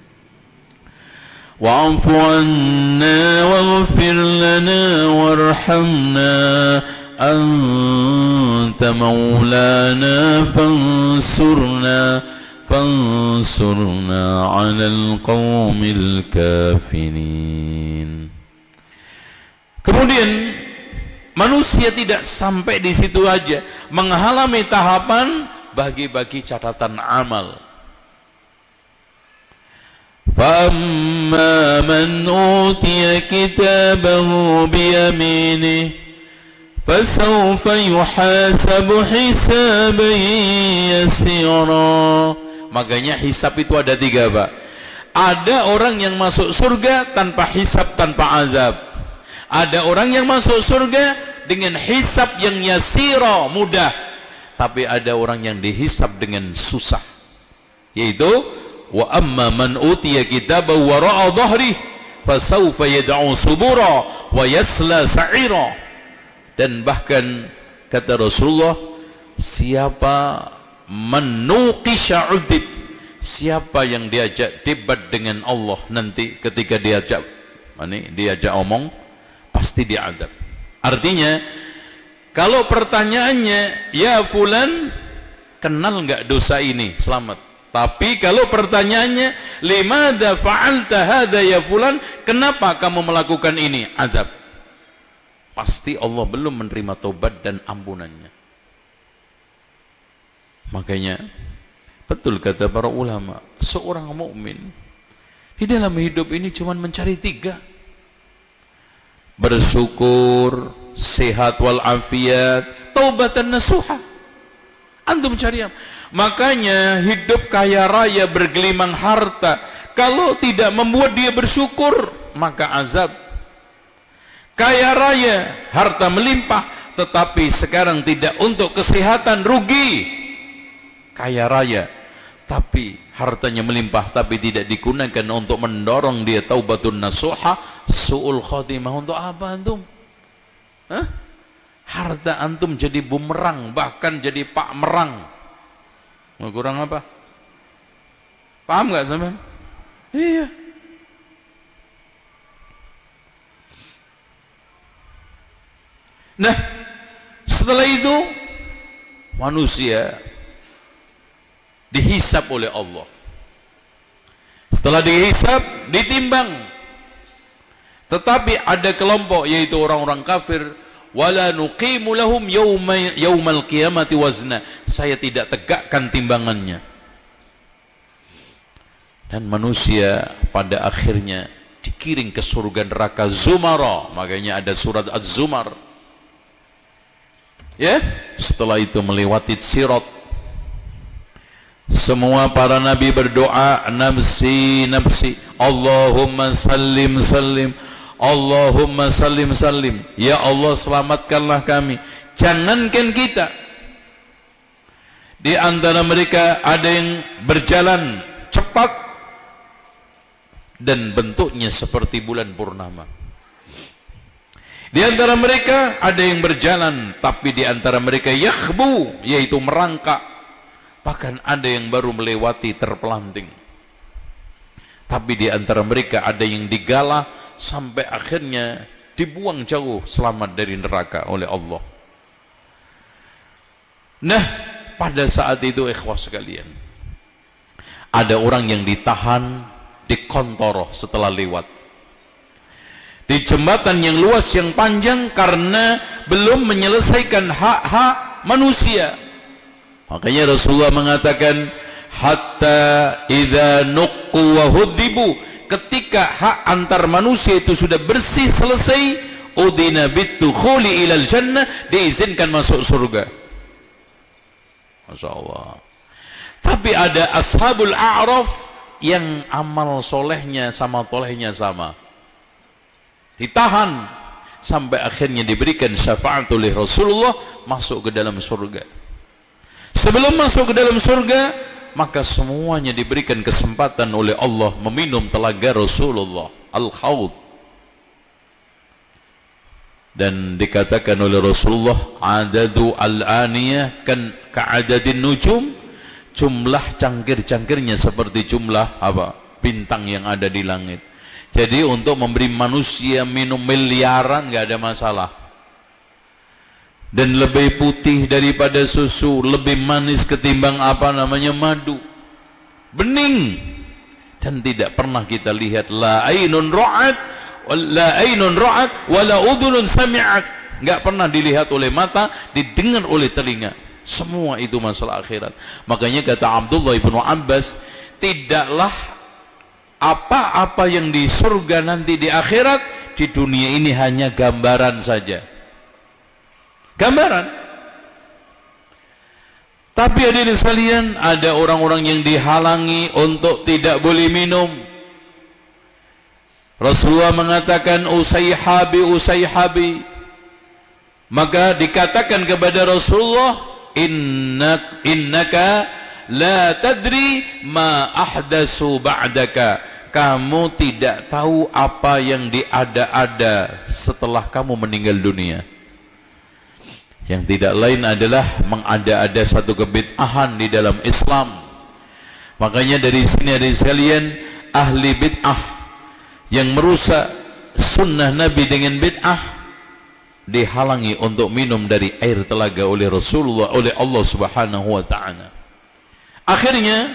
Wa'fu anna waghfir lana warhamna anta maulana fansurna 'alal qaumil kafirin. Kemudian manusia tidak sampai di situ aja, mengalami tahapan bagi-bagi catatan amal. فَأَمَّا مَنْ أُوتِيَ كِتَابَهُ بِيَمِينِهِ فَسَوْفَ يُحَاسَبُ حِسَابًا يَسِيرًا. Makanya hisab itu ada tiga, Pak. Ada orang yang masuk surga tanpa hisab, tanpa azab. Ada orang yang masuk surga dengan hisab yang yasira, mudah. Tapi ada orang yang dihisab dengan susah, yaitu wa amma man utiya kitabahu wara'a dhahri fasawfa yad'u subura wa yasla sa'ira. Dan bahkan kata Rasulullah, siapa menuqisha udib, siapa yang diajak debat dengan Allah nanti ketika diajak omong pasti diadab. Artinya kalau pertanyaannya, ya fulan kenal enggak dosa ini, selamat. Tapi kalau pertanyaannya, limadza fa'alta hadza ya fulan, kenapa kamu melakukan ini, azab. Pasti Allah belum menerima tobat dan ampunannya. Makanya betul kata para ulama, seorang mukmin di dalam hidup ini cuma mencari tiga: bersyukur, sehat walafiat, taubatan nasuha. Antum cari apa? Makanya hidup kaya raya bergelimang harta, kalau tidak membuat dia bersyukur, maka azab. Kaya raya, harta melimpah, tetapi sekarang tidak untuk kesehatan, rugi. Kaya raya, tapi hartanya melimpah, tapi tidak digunakan untuk mendorong dia taubatun nasuha, su'ul khotimah. Untuk apa antum? Hah? Harta antum jadi bumerang, bahkan jadi pak merang. Mau kurang apa? Paham nggak sampean? Iya. Nah, setelah itu manusia dihisab oleh Allah. Setelah dihisab, ditimbang. Tetapi ada kelompok, yaitu orang-orang kafir, wala nuqimu lahum yaumal qiyamati wazna. Saya tidak tegakkan timbangannya. Dan manusia pada akhirnya dikiring ke surga neraka Zumara. Makanya ada surat Az-Zumar. Ya, setelah itu melewati sirat. Semua para nabi berdoa, nafsi nafsi, Allahumma sallim sallim, Allahumma sallim sallim. Ya Allah, selamatkanlah kami. Jangankan kita, di antara mereka ada yang berjalan cepat dan bentuknya seperti bulan purnama. Di antara mereka ada yang berjalan, tapi di antara mereka yakhbu, yaitu merangkak. Bahkan ada yang baru melewati terpelanting. Tapi di antara mereka ada yang digalah sampai akhirnya dibuang jauh, selamat dari neraka oleh Allah. Nah, pada saat itu ikhwas sekalian, ada orang yang ditahan di kontoroh setelah lewat di jembatan yang luas yang panjang karena belum menyelesaikan hak-hak manusia. Makanya Rasulullah mengatakan, hatta idza nuqqu wa hudzibu, ketika hak antar manusia itu sudah bersih selesai, udina bitukhuli ilal jannah, diizinkan masuk surga. Masya Allah. Tapi ada ashabul a'raf yang amal solehnya sama tolehnya sama, ditahan sampai akhirnya diberikan syafaat oleh Rasulullah, masuk ke dalam surga. Sebelum masuk ke dalam surga, maka semuanya diberikan kesempatan oleh Allah meminum telaga Rasulullah, al-khawd. Dan dikatakan oleh Rasulullah, adadu al-aniyah kan ka'adadin nujum, jumlah cangkir-cangkirnya seperti jumlah apa? Bintang yang ada di langit. Jadi untuk memberi manusia minum miliaran nggak ada masalah. Dan lebih putih daripada susu, lebih manis ketimbang apa namanya madu, bening. Dan tidak pernah kita lihat la ainun ra'at wala udhunun sami'at, nggak pernah dilihat oleh mata, didengar oleh telinga. Semua itu masalah akhirat. Makanya kata Abdullah ibn Abbas, tidaklah apa-apa yang di surga nanti di akhirat, di dunia ini hanya gambaran saja. Gambaran. Tapi hadirin sekalian, ada orang-orang yang dihalangi untuk tidak boleh minum. Rasulullah mengatakan, usayhabi usayhabi. Maka dikatakan kepada Rasulullah, innaka la tadri ma ahdasu ba'daka, kamu tidak tahu apa yang diada-ada setelah kamu meninggal dunia. Yang tidak lain adalah mengada-ada satu kebid'ahan di dalam Islam. Makanya dari sini ada sekalian, ahli bid'ah yang merusak sunnah Nabi dengan bid'ah dihalangi untuk minum dari air telaga oleh Rasulullah, oleh Allah Subhanahu wa ta'ala. Akhirnya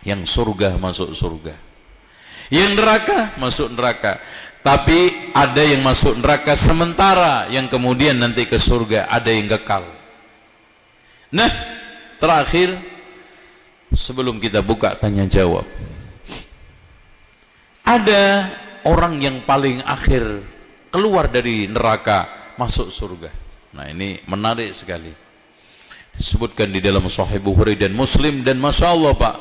yang surga masuk surga, yang neraka masuk neraka. Tapi ada yang masuk neraka sementara, yang kemudian nanti ke surga, ada yang kekal. Nah, terakhir sebelum kita buka tanya jawab, ada orang yang paling akhir keluar dari neraka masuk surga. Nah, ini menarik sekali, disebutkan di dalam Sahih Bukhari dan Muslim. Dan Masya Allah Pak,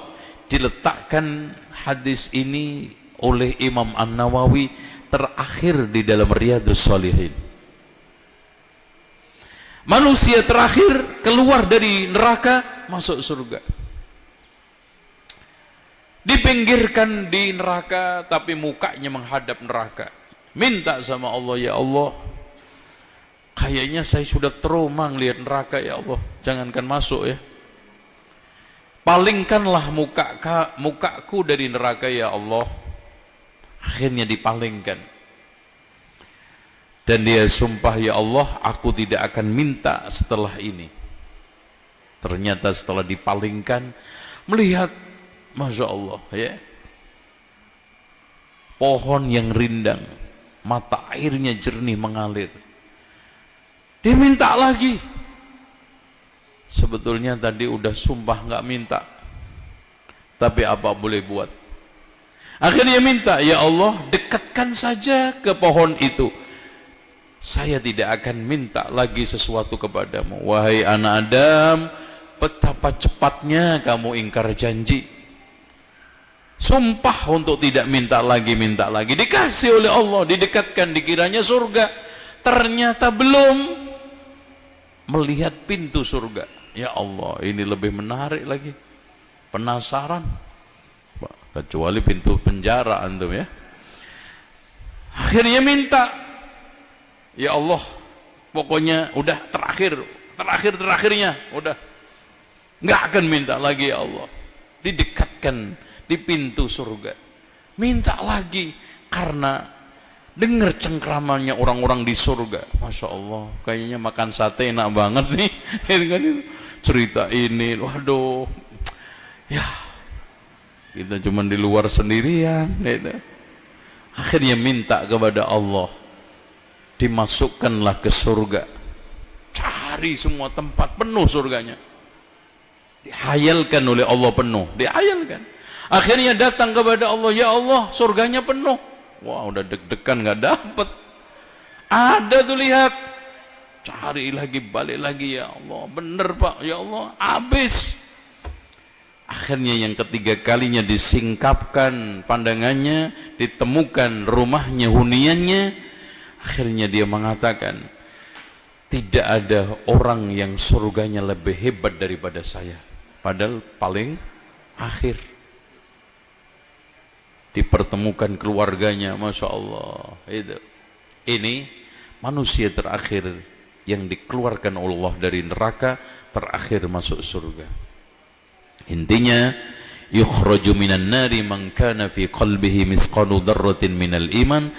diletakkan hadis ini oleh Imam An-Nawawi terakhir di dalam Riyadhus Shalihin. Manusia terakhir keluar dari neraka masuk surga, dipinggirkan di neraka tapi mukanya menghadap neraka, minta sama Allah, ya Allah, kayaknya saya sudah trauma ngelihat neraka, ya Allah, jangankan masuk ya, palingkanlah mukaku dari neraka ya Allah. Akhirnya dipalingkan, dan dia sumpah, ya Allah, aku tidak akan minta setelah ini. Ternyata setelah dipalingkan, melihat, Masya Allah, ya, pohon yang rindang, mata airnya jernih mengalir. Dia minta lagi. Sebetulnya tadi udah sumpah nggak minta, tapi apa boleh buat. Akhirnya minta, ya Allah, dekatkan saja ke pohon itu. Saya tidak akan minta lagi sesuatu kepadamu. Wahai anak Adam, betapa cepatnya kamu ingkar janji. Sumpah untuk tidak minta lagi, minta lagi. Dikasih oleh Allah, didekatkan, dikiranya surga. Ternyata belum melihat pintu surga. Ya Allah, ini lebih menarik lagi. Penasaran. Kecuali pintu penjara antum ya. Akhirnya minta, ya Allah, pokoknya udah terakhirnya, udah nggak akan minta lagi ya Allah. Didekatkan di pintu surga, minta lagi karena dengar cengkramannya orang-orang di surga. Masya Allah, kayaknya makan sate enak banget nih. Cerita ini, waduh, ya kita cuma di luar sendirian. Akhirnya minta kepada Allah, dimasukkanlah ke surga. Cari semua tempat, penuh surganya. Dihayalkan oleh Allah penuh, dihayalkan. Akhirnya datang kepada Allah, ya Allah, surganya penuh. Wah, udah deg-degan nggak dapet. Ada tuh, lihat. Cari lagi, balik lagi, ya Allah. Bener Pak, ya Allah, habis. Akhirnya yang ketiga kalinya disingkapkan pandangannya, ditemukan rumahnya, huniannya. Akhirnya dia mengatakan, tidak ada orang yang surganya lebih hebat daripada saya. Padahal paling akhir. Dipertemukan keluarganya, Masya Allah. Ini manusia terakhir yang dikeluarkan oleh Allah dari neraka, terakhir masuk surga. Intinya, yukhraju minan nari man kana fi qalbihi mithqalu dzarratin minal iman,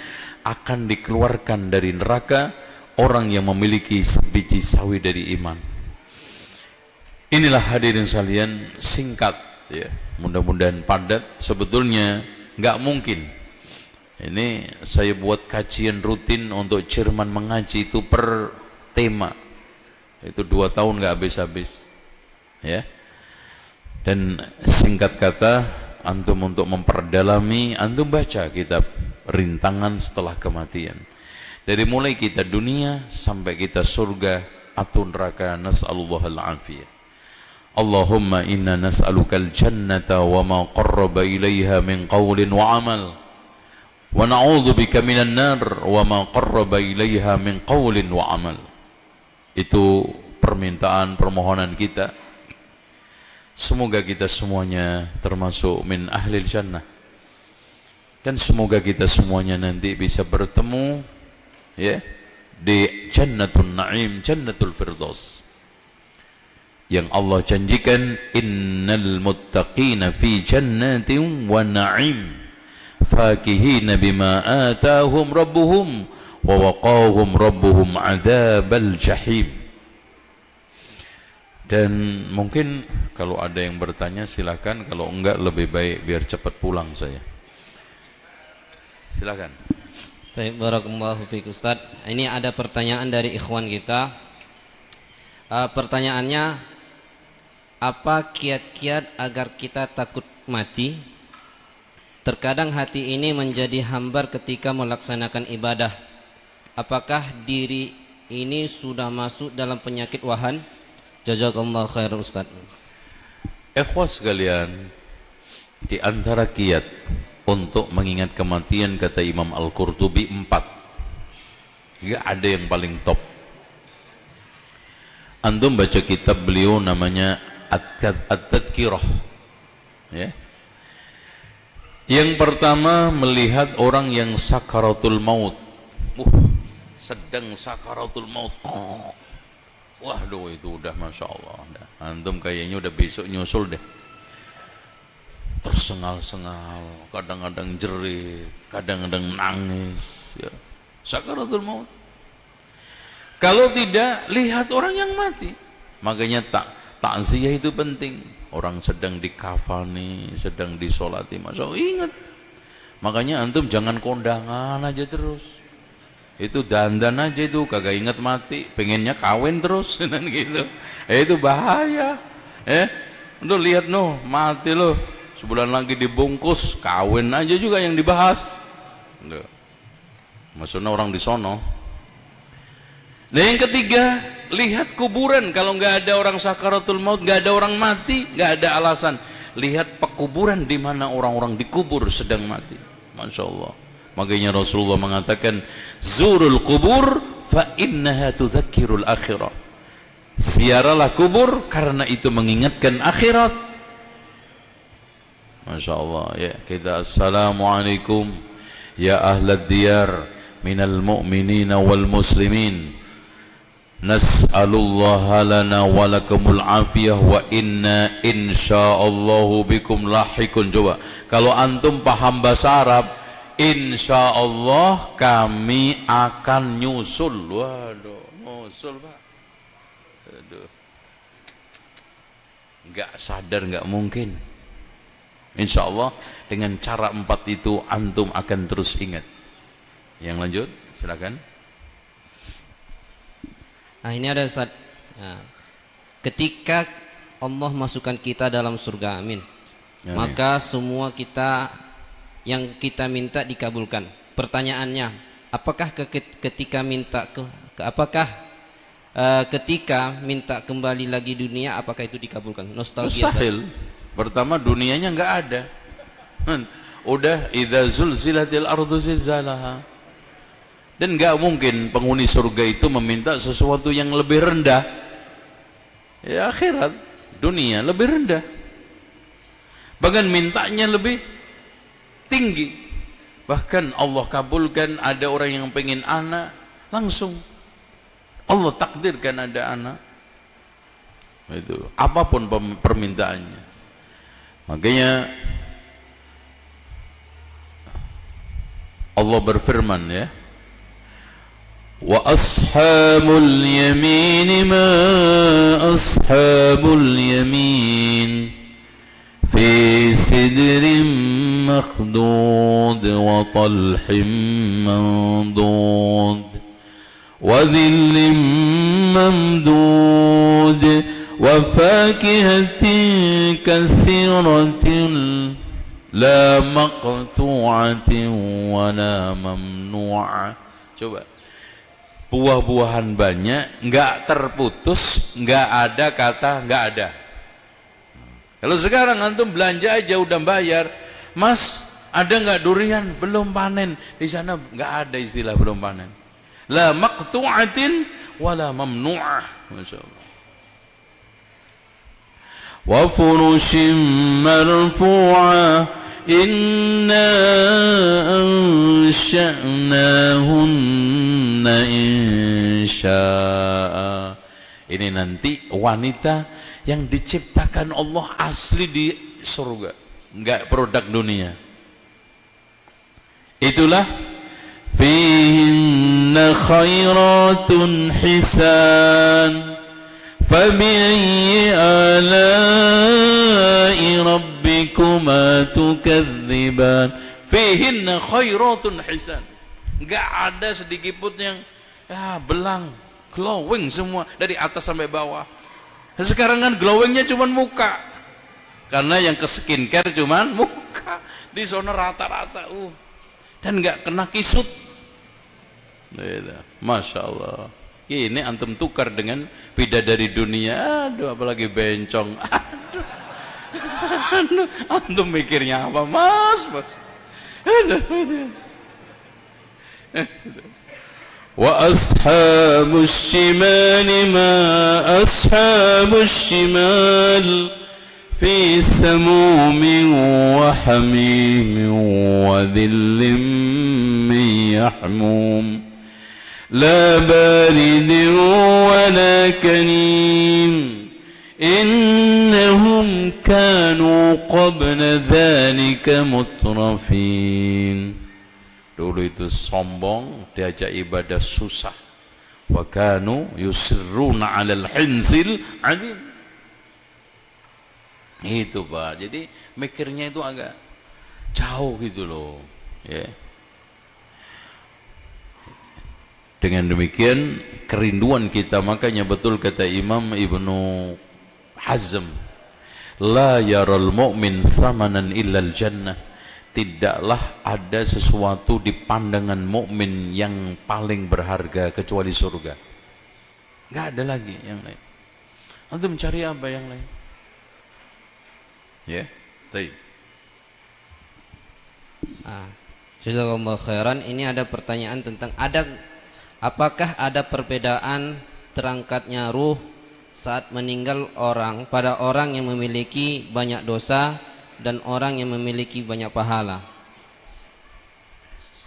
akan dikeluarkan dari neraka orang yang memiliki sebiji sawi dari iman. Inilah hadirin sekalian, singkat ya, mudah-mudahan padat. Sebetulnya nggak mungkin. Ini saya buat kajian rutin untuk Chairman mengaji itu per tema. Itu 2 tahun nggak habis-habis. Ya. Dan singkat kata, antum untuk memperdalami, antum baca kitab Rintangan Setelah Kematian. Dari mulai kita dunia sampai kita surga atau neraka, nas'alullahal afiyah. Allahumma inna nas'alukal jannata wa ma qarraba ilaiha min qawlin wa amal, wa na'udzubika minan nar wa ma qarraba ilaiha min qawlin wa amal. Itu permintaan, permohonan kita. Semoga kita semuanya termasuk min ahlil jannah, dan semoga kita semuanya nanti bisa bertemu ya di Jannatul Naim, Jannatul Firdaus, yang Allah janjikan, innal muttaqina fi jannatin wa na'im fakihina bima atahum rabbuhum wa waqahum rabbuhum adzabal jahim. Dan mungkin kalau ada yang bertanya silakan, kalau enggak lebih baik biar cepat pulang saya. Silakan. Baik, barakallahu fiik Ustaz. Ini ada pertanyaan dari ikhwan kita. Pertanyaannya, apa kiat-kiat agar kita takut mati? Terkadang hati ini menjadi hambar ketika melaksanakan ibadah. Apakah diri ini sudah masuk dalam penyakit wahan? Jazakallahu khairan Ustaz. Ikhwas sekalian, di antara kiat untuk mengingat kematian, kata Imam Al-Qurtubi, 4. Gak ada yang paling top. Antum baca kitab beliau namanya At-Tadhkirah ya. Yang pertama, melihat orang yang sakaratul maut. Sedang sakaratul maut. Waduh, itu udah Masya Allah. Antum kayaknya udah besok nyusul deh. Tersengal-sengal, kadang-kadang jerit, kadang-kadang nangis ya. Sakaratul maut. Kalau tidak, lihat orang yang mati. Makanya takziah itu penting. Orang sedang dikafani, sedang disolati, Masya Allah, ingat. Makanya antum jangan kondangan aja terus. Itu dandan aja itu, kagak ingat mati, pengennya kawin terus dan gitu. Itu bahaya. Untuk lihat mati loh, sebulan lagi dibungkus, kawin aja juga yang dibahas. Maksudnya orang di sono. Nah yang ketiga, lihat kuburan. Kalau nggak ada orang sakaratul maut, nggak ada orang mati, nggak ada alasan. Lihat pekuburan di mana orang-orang dikubur sedang mati. Masya Allah. Makanya Rasulullah mengatakan, zurul kubur fa innaha tudzakirul akhirat. Ziaralah kubur karena itu mengingatkan akhirat. Masya Allah. Ya, kita assalamualaikum ya ahlad diyar minal mu'minina wal muslimin. Nas'alullaha lana walakumul afiyah wa inna insyaallahu bikum lahikun. Coba kalau antum paham bahasa Arab, insyaallah kami akan nyusul. Waduh, nyusul Pak. Aduh, nggak sadar, nggak mungkin. Insyaallah dengan cara 4 itu antum akan terus ingat. Yang lanjut silakan. Nah ini ada ketika Allah masukkan kita dalam surga, amin. Maka semua kita yang kita minta dikabulkan. Pertanyaannya, apakah ketika minta ketika minta kembali lagi dunia, apakah itu dikabulkan? Nostalgia. Mustahil. Pertama dunianya nggak ada. Udah idza zulzilatil ardu zilzalaha. Dan nggak mungkin penghuni surga itu meminta sesuatu yang lebih rendah. Ya akhirat, dunia lebih rendah. Bahkan mintanya lebih tinggi. Bahkan Allah kabulkan, ada orang yang pengen anak, langsung Allah takdirkan ada anak. Itu apapun permintaannya. Makanya Allah berfirman ya, wa ashabul yamin ma ashabul yamin fi sidrin makhdud wa talhim mandud wa dhillin mamdud wa fakihatin katsiratin la maqtu'atin wa la mamnu'ah. Coba, buah-buahan banyak, nggak terputus, nggak ada kata nggak ada. Kalau sekarang antum belanja aja udah bayar, Mas ada nggak durian? Belum panen. Di sana nggak ada istilah belum panen. La maqtu'atin wala mamnu'ah. Masya Allah. Wa furushim marfu'ah inna ansha'nahunna insya'a. Ini nanti wanita yang diciptakan Allah asli di surga, enggak produk dunia. Itulah fihinna khairatun hisan fabi'ayyi ala'i rabbikuma tukadziban. Fihinna khairatun hisan, enggak ada sedikit pun yang belang, glowing semua dari atas sampai bawah. Sekarang kan glowingnya cuma muka, karena yang ke skincare cuma muka, di zona rata-rata dan nggak kena kisut. Masya Allah. Ini antum tukar dengan bidadari dunia, aduh apalagi bencong, aduh, antum mikirnya apa mas? Wa ashabus shimali ma ashabus shimal fi samumin wa hamimin wa dhillim min yahmum la baridin wa la kanim innahum kanu qabla dhalika mutrafin. Dulu itu sombong, diajak ibadah susah. Wa kanu yusirruna 'alal hinzil 'adim. Itu Pak, jadi mikirnya itu agak jauh gitu loh ya. Dengan demikian kerinduan kita, makanya betul kata Imam Ibnu Hazm, la yaral mu'min samanan illal jannah, tidaklah ada sesuatu di pandangan mukmin yang paling berharga kecuali surga. Enggak ada lagi yang lain. Antum cari apa yang lain? Ya, baik. Jazakallahu khairan. Ini ada pertanyaan tentang apakah ada perbedaan terangkatnya ruh saat meninggal orang pada orang yang memiliki banyak dosa dan orang yang memiliki banyak pahala?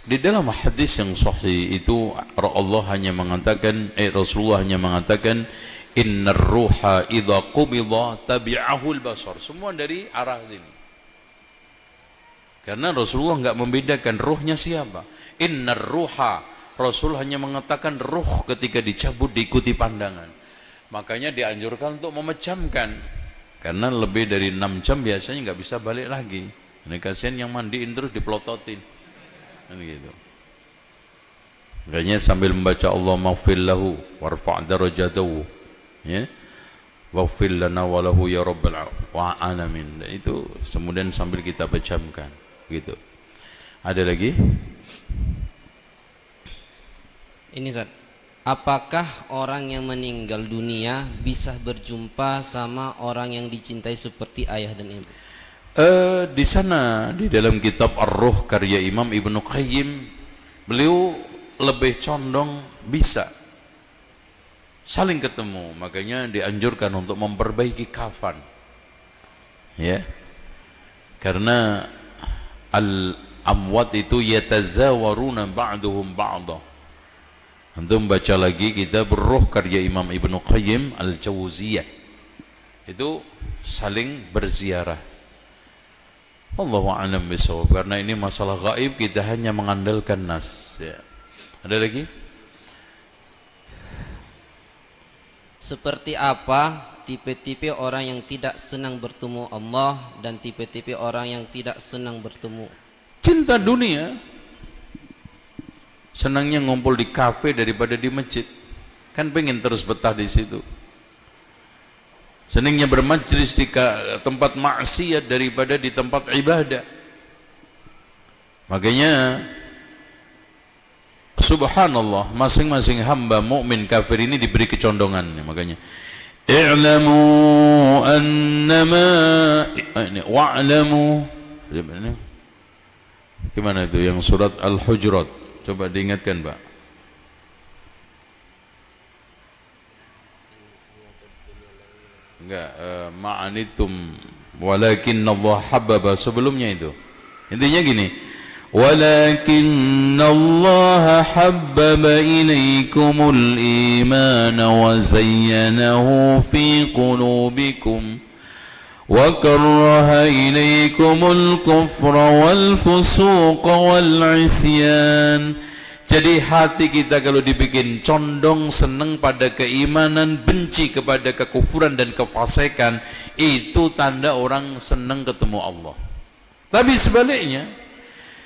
Di dalam hadis yang sahih itu Rasulullah hanya mengatakan innar ruha idza qubida tabi'ahu al-basar. Semua dari arah sini. Karena Rasulullah enggak membedakan ruhnya siapa. Innar ruha, Rasul hanya mengatakan ruh ketika dicabut diikuti pandangan. Makanya dianjurkan untuk memejamkan. Karena lebih dari 6 jam biasanya enggak bisa balik lagi. Ini kasihan yang mandiin terus dipelototin. Kan gitu. Makanya sambil membaca Allah maghfir lahu warfa' darajatahu. Ya. Waghfir lana wa lahu ya rabbal alamin. Dan itu kemudian sambil kita pejamkan gitu. Ada lagi? Ini Ustaz, apakah orang yang meninggal dunia bisa berjumpa sama orang yang dicintai seperti ayah dan ibu? Di sana di dalam kitab Ar-Ruh karya Imam Ibnu Qayyim, beliau lebih condong bisa saling ketemu, makanya dianjurkan untuk memperbaiki kafan. Ya. Karena al-amwat itu yatazawaruna ba'duhum ba'da. Antum baca lagi kitab Ruh karya Imam Ibnu Qayyim Al-Jauziyah. Itu saling berziarah. Allahu a'lam bishawab. Karena ini masalah gaib, kita hanya mengandalkan nas ya. Ada lagi? Seperti apa tipe-tipe orang yang tidak senang bertemu Allah dan tipe-tipe orang yang tidak senang bertemu? Cinta dunia, senangnya ngumpul di kafe daripada di masjid, kan pengen terus betah di situ. Senangnya bermajlis di tempat maksiat daripada di tempat ibadah. Makanya subhanallah, masing-masing hamba mukmin kafir ini diberi kecondongan. Makanya i'lamu annama wa'lamu, gimana itu yang surat Al-Hujurat, coba diingatkan Pak. Enggak, ma'anitum walakinna Allah habbaba, sebelumnya itu intinya gini, walakinna Allah habbaba ilaikumul iman wa zayyanahu fi qulubikum wa karraha ilaikumul kufra wal fusuqa wal isyan. Jadi hati kita kalau dibikin condong senang pada keimanan, benci kepada kekufuran dan kefasikan, itu tanda orang senang ketemu Allah. Tapi sebaliknya,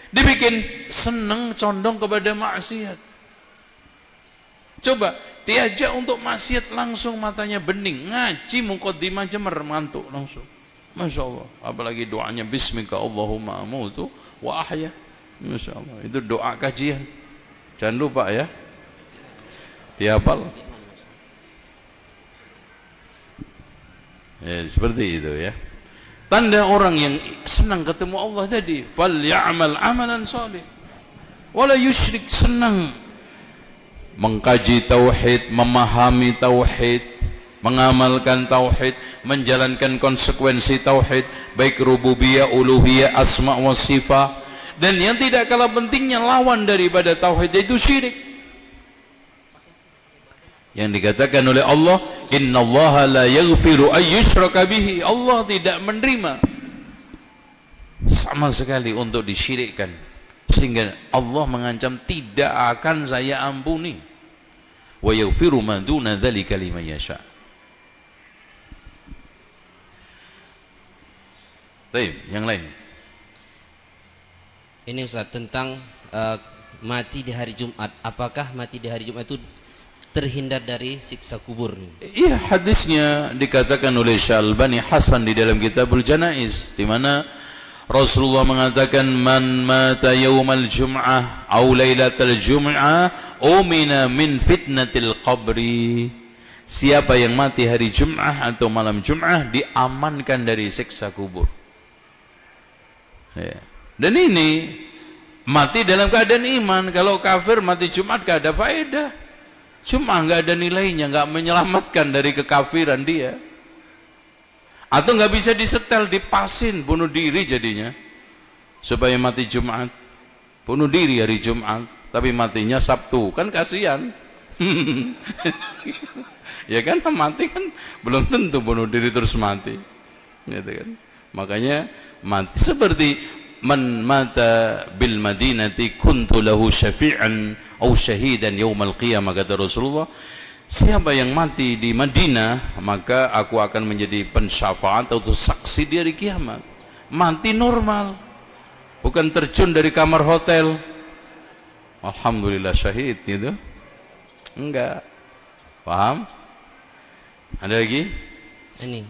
dibikin senang condong kepada maksiat. Coba diajak untuk maksiat langsung matanya bening, ngaji muqaddimah aja ngantuk langsung. Masya Allah. Apalagi doanya bismika Allahumma amutu wa ahya. Masya Allah. Itu doa kajian. Jangan lupa ya, dihafal. Ya, seperti itu ya. Tanda orang yang senang ketemu Allah tadi, falyamal amalan salih wala yusyrik, senang mengkaji tauhid, memahami tauhid, mengamalkan tauhid, menjalankan konsekuensi tauhid, baik rububiyah, uluhiyah, asma wa sifat. Dan yang tidak kalah pentingnya, lawan daripada tauhid itu syirik. Yang dikatakan oleh Allah, innallaha la yaghfiru ay yushraka bihi, Allah tidak menerima sama sekali untuk disyirikkan, sehingga Allah mengancam tidak akan saya ampuni. Wa yaghfiru ma duna dzalika liman yasha. Baik, yang lain. Ini Ustaz tentang mati di hari Jumat. Apakah mati di hari Jumat itu terhindar dari siksa kubur? Iya, hadisnya dikatakan oleh Syalbani Hasan di dalam Kitabul Janaiz, di mana Rasulullah mengatakan man mata yaumal jum'ah aw lailatal jum'ah umina min fitnatil qabri. Siapa yang mati hari Jum'ah atau malam Jum'ah diamankan dari siksa kubur. Ya. Dan ini mati dalam keadaan iman. Kalau kafir mati Jumat gak ada faedah. Cuma gak ada nilainya, gak menyelamatkan dari kekafiran dia. Atau gak bisa disetel, dipasin, bunuh diri jadinya. Supaya mati Jumat. Bunuh diri hari Jumat, tapi matinya Sabtu. Kan kasihan. Ya kan, mati kan belum tentu bunuh diri terus mati. Gitu kan. Makanya mati seperti man mata bil madinati kuntu lahu syafi'an au syahidan yaumal qiyamah, kata Rasulullah. Siapa yang mati di Madinah maka aku akan menjadi pensyafaat atau saksi di hari kiamat. Mati normal, bukan terjun dari kamar hotel. Alhamdulillah syahid gitu. Enggak. Paham? Ada lagi? Ini,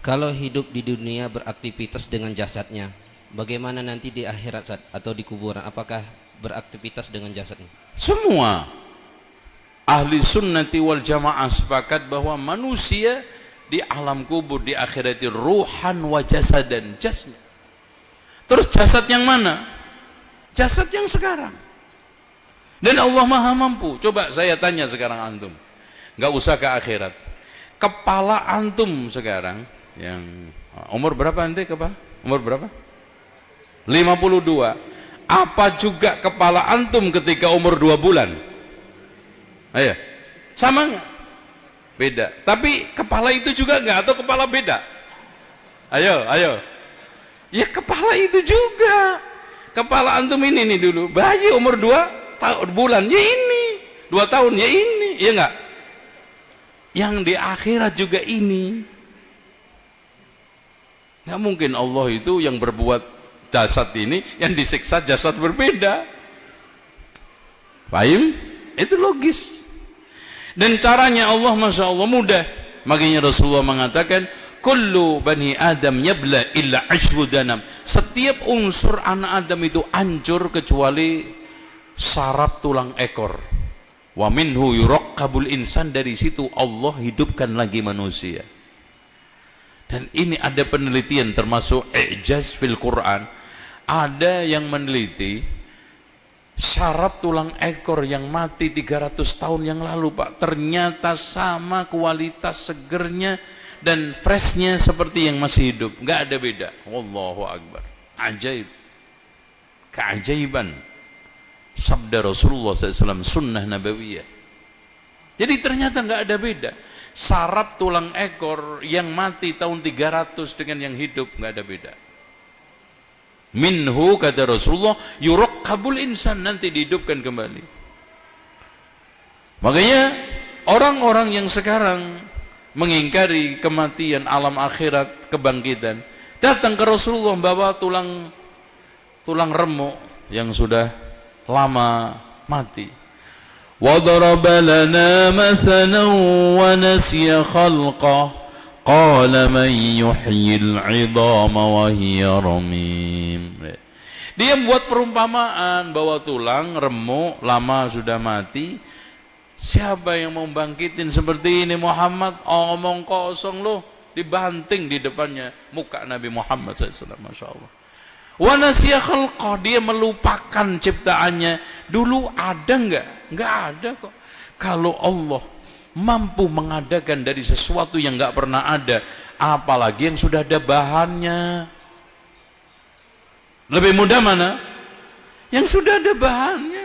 kalau hidup di dunia beraktivitas dengan jasadnya, bagaimana nanti di akhirat Ustaz, atau di kuburan? Apakah beraktivitas dengan jasadnya? Semua ahli sunnati wal jamaah sepakat bahwa manusia di alam kubur, di akhirat itu ruhan wa jasadan, jasad. Terus jasad yang mana? Jasad yang sekarang. Dan Allah Maha Mampu. Coba saya tanya sekarang antum, nggak usah ke akhirat. Kepala antum sekarang yang umur berapa nanti kepala? Umur berapa? 52. Apa juga kepala antum ketika umur 2 bulan? Ayo, sama nggak? Beda. Tapi kepala itu juga nggak, atau kepala beda? Ayo. Ya kepala itu juga. Kepala antum ini nih dulu, bayi umur 2 bulan, ya ini. 2 tahun, ya ini. Iya nggak? Yang di akhirat juga ini. Nggak mungkin Allah itu yang berbuat jasad ini, yang disiksa jasad berbeda. Paham? Itu logis. Dan caranya Allah Masya Allah mudah. Makanya Rasulullah mengatakan, kullu bani Adam yabla illa ashbu danam. Setiap unsur anak Adam itu hancur kecuali saraf tulang ekor. Wa minhu yuraqqabul insan, dari situ Allah hidupkan lagi manusia. Dan ini ada penelitian termasuk i'jaz fil Quran. Ada yang meneliti saraf tulang ekor yang mati 300 tahun yang lalu, Pak, ternyata sama kualitas segernya dan freshnya seperti yang masih hidup. Nggak ada beda. Wallahu akbar. Ajaib. Keajaiban sabda Rasulullah SAW, sunnah nabawiyah. Jadi ternyata nggak ada beda. Saraf tulang ekor yang mati tahun 300 dengan yang hidup nggak ada beda. Minhu, kata Rasulullah, yuraqqabul insan, nanti dihidupkan kembali. Makanya orang-orang yang sekarang mengingkari kematian, alam akhirat, kebangkitan, datang ke Rasulullah membawa tulang remuk yang sudah lama mati. Wa daraba lana mathalan wa nasiya khalqah qala man yuhyil 'idhama wa hiya ramim. Dia buat perumpamaan bahwa tulang remuk lama sudah mati. Siapa yang mau bangkitin seperti ini Muhammad? Omong kosong loh, dibanting di depannya muka Nabi Muhammad SAW. Masya Allah. Wa nasiya khalqah, dia melupakan ciptaannya. Dulu ada enggak? Enggak ada kok. Kalau Allah mampu mengadakan dari sesuatu yang enggak pernah ada, apalagi yang sudah ada bahannya. Lebih mudah mana? Yang sudah ada bahannya.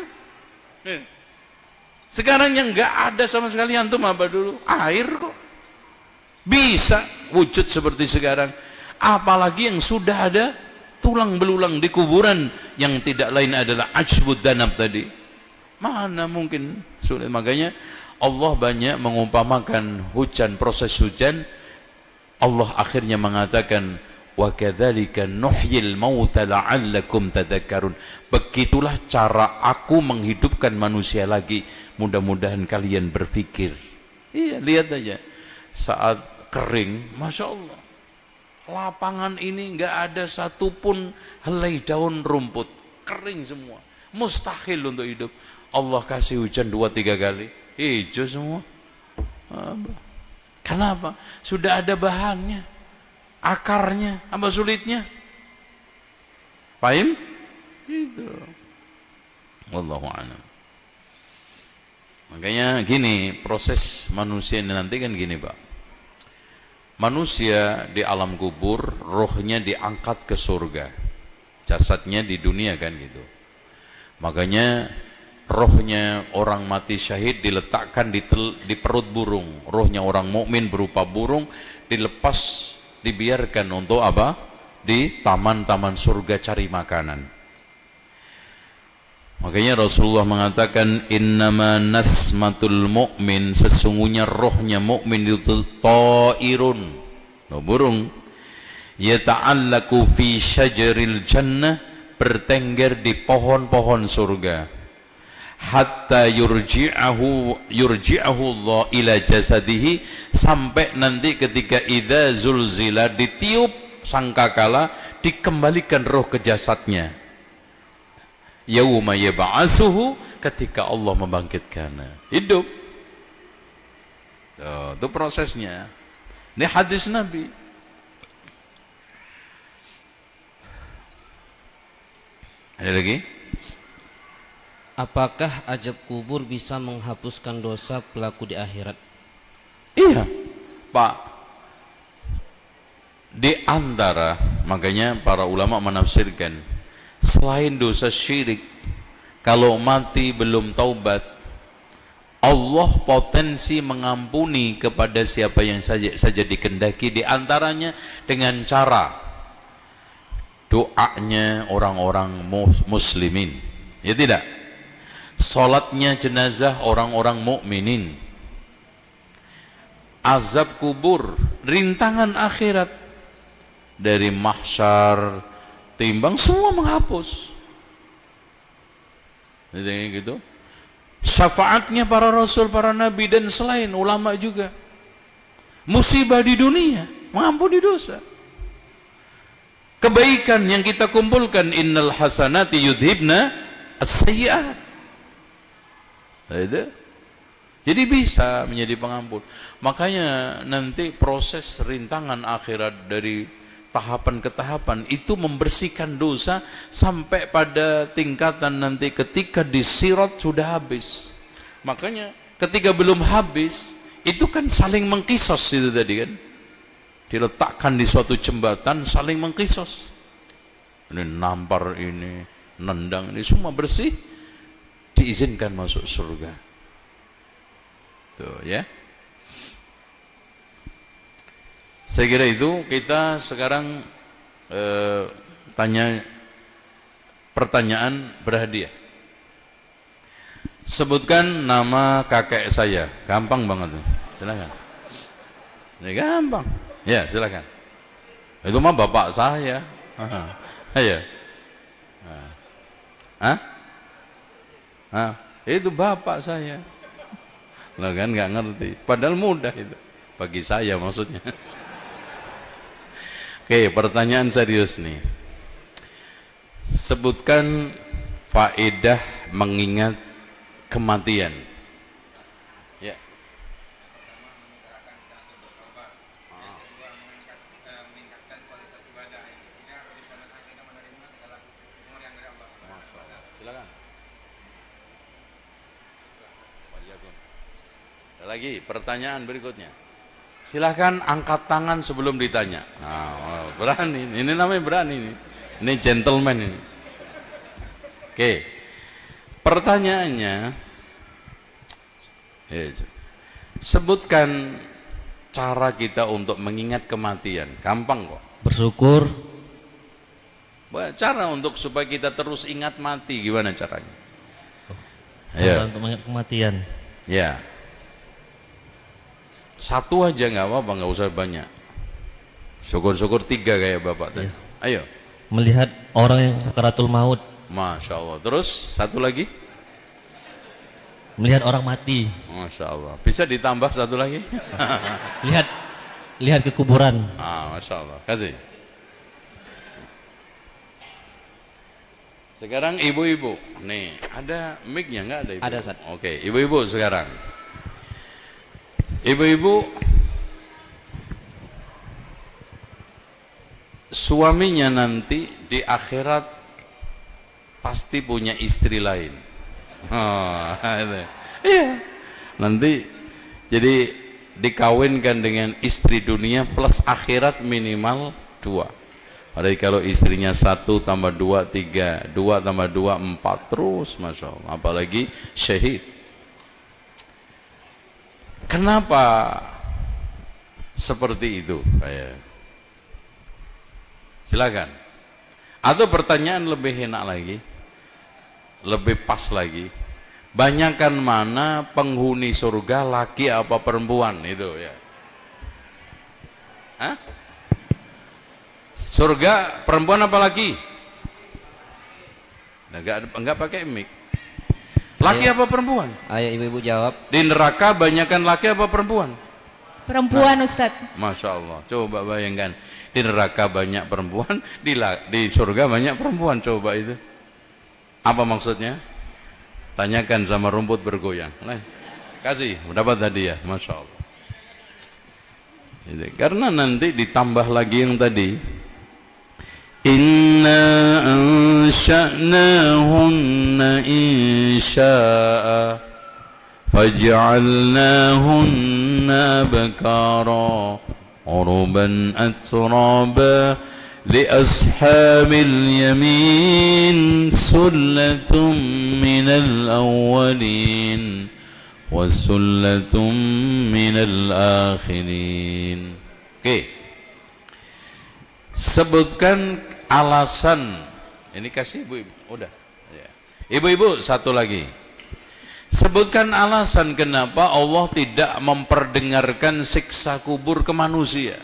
Sekarang yang enggak ada sama sekali, antum apa dulu? Air kok. Bisa wujud seperti sekarang. Apalagi yang sudah ada tulang belulang di kuburan yang tidak lain adalah ajbud danab tadi. Mana mungkin sulit. Makanya Allah banyak mengumpamakan hujan, proses hujan. Allah akhirnya mengatakan wa kadzalika nuhyil mauta la'allakum tadhakkarun. Begitulah cara aku menghidupkan manusia lagi, mudah-mudahan kalian berpikir. Iya, lihat aja saat kering, masya Allah, lapangan ini nggak ada satupun helai daun rumput, kering semua, mustahil untuk hidup. Allah kasih hujan 2-3 kali, hijau semua. Kenapa? Sudah ada bahannya, akarnya. Apa sulitnya? Paham? Itu. Wallahu a'lam. Makanya gini, proses manusia ini nanti kan gini Pak. Manusia di alam kubur, rohnya diangkat ke surga, jasadnya di dunia kan gitu. Makanya rohnya orang mati syahid diletakkan di perut burung. Rohnya orang mukmin berupa burung dilepas, dibiarkan untuk apa? Di taman-taman surga cari makanan. Makanya Rasulullah mengatakan innama nasmatul mu'min, sesungguhnya rohnya mukmin itu ta'irun, burung, yata'allaku fi syajaril jannah, bertengger di pohon-pohon surga, hatta yurji'ahu Allah ila jasadihi, sampai nanti ketika idza zulzila, ditiup sangkakala, dikembalikan roh ke jasadnya. Yauma yab'asuhu, ketika Allah membangkitkan, hidup. Itu prosesnya. Ini hadis Nabi. Ada lagi? Apakah azab kubur bisa menghapuskan dosa pelaku di akhirat? Iya, Pak. Di antara, makanya para ulama menafsirkan, selain dosa syirik, kalau mati belum taubat, Allah potensi mengampuni kepada siapa yang saja dikehendaki, di antaranya dengan cara doanya orang-orang muslimin, ya tidak? Salatnya jenazah orang-orang mukminin, azab kubur, rintangan akhirat dari mahsyar, timbang, semua menghapus. Gitu. Syafaatnya para rasul, para nabi dan selain ulama juga. Musibah di dunia, mengampuni dosa. Kebaikan yang kita kumpulkan, innal hasanati yudhibna as-sayyi'at. Itu. Jadi bisa menjadi pengampun. Makanya nanti proses rintangan akhirat dari tahapan ke tahapan itu membersihkan dosa sampai pada tingkatan nanti ketika di sirat sudah habis. Makanya ketika belum habis itu kan saling mengkisos itu tadi kan, diletakkan di suatu jembatan, saling mengkisos, ini nampar ini, nendang ini, semua bersih, diizinkan masuk surga. Tuh ya. Saya kira itu. Kita sekarang tanya pertanyaan berhadiah. Sebutkan nama kakek saya. Gampang banget nih. Silakan. Ya gampang. Ya silakan. Itu mah bapak saya. Ayo. Itu bapak saya. Lo kan nggak ngerti. Padahal mudah itu. Bagi saya maksudnya. Oke, pertanyaan serius nih. Sebutkan faedah mengingat kematian. Ya. Silakan. Ada lagi pertanyaan berikutnya. Silahkan angkat tangan sebelum ditanya. Nah, berani, ini namanya berani nih. Ini gentleman ini. Oke, pertanyaannya, sebutkan cara kita untuk mengingat kematian. Gampang kok. Bersyukur. Cara untuk supaya kita terus ingat mati, gimana caranya? Cara untuk mengingat kematian. Ya. Satu aja nggak apa-apa, nggak usah banyak. Syukur-syukur 3 kayak bapak tadi. Ayo. Melihat orang yang sakaratul maut. Masya Allah. Terus satu lagi. Melihat orang mati. Masya Allah. Bisa ditambah satu lagi? Lihat ke kuburan. Masya Allah. Kasih. Sekarang ibu-ibu. Nih, ada mic-nya nggak ada ibu? Ada, Ustaz. Oke, ibu-ibu sekarang. Ibu-ibu, suaminya nanti di akhirat pasti punya istri lain. Iya. Nanti jadi dikawinkan dengan istri dunia plus akhirat minimal 2. Padahal kalau istrinya 1 tambah 2 3, 2 tambah 2 4 terus, masya Allah. Apalagi syahid. Kenapa seperti itu? Silakan. Atau pertanyaan lebih enak lagi, lebih pas lagi. Banyakan mana penghuni surga, laki apa perempuan itu ya? Hah? Surga perempuan apa laki? Enggak pakai mic. Laki apa perempuan? Ayo ibu-ibu jawab. Di neraka banyakan laki apa perempuan? Perempuan, Ustadz. Masya Allah. Coba bayangkan, di neraka banyak perempuan, di surga banyak perempuan. Coba itu apa maksudnya? Tanyakan sama rumput bergoyang. Nah, kasih mendapat hadiah. Masya Allah. Karena nanti ditambah lagi yang tadi, inna ansha'nahunna insya'a faj'alnahunna bakara uruban atraba li ashabil yamin sullatum minal awwalin wa sullatum minal akhirin. Oke. Sebutkan alasan. Ini kasih ibu-ibu. Udah. Ya. Ibu-ibu satu lagi. Sebutkan alasan kenapa Allah tidak memperdengarkan siksa kubur ke manusia.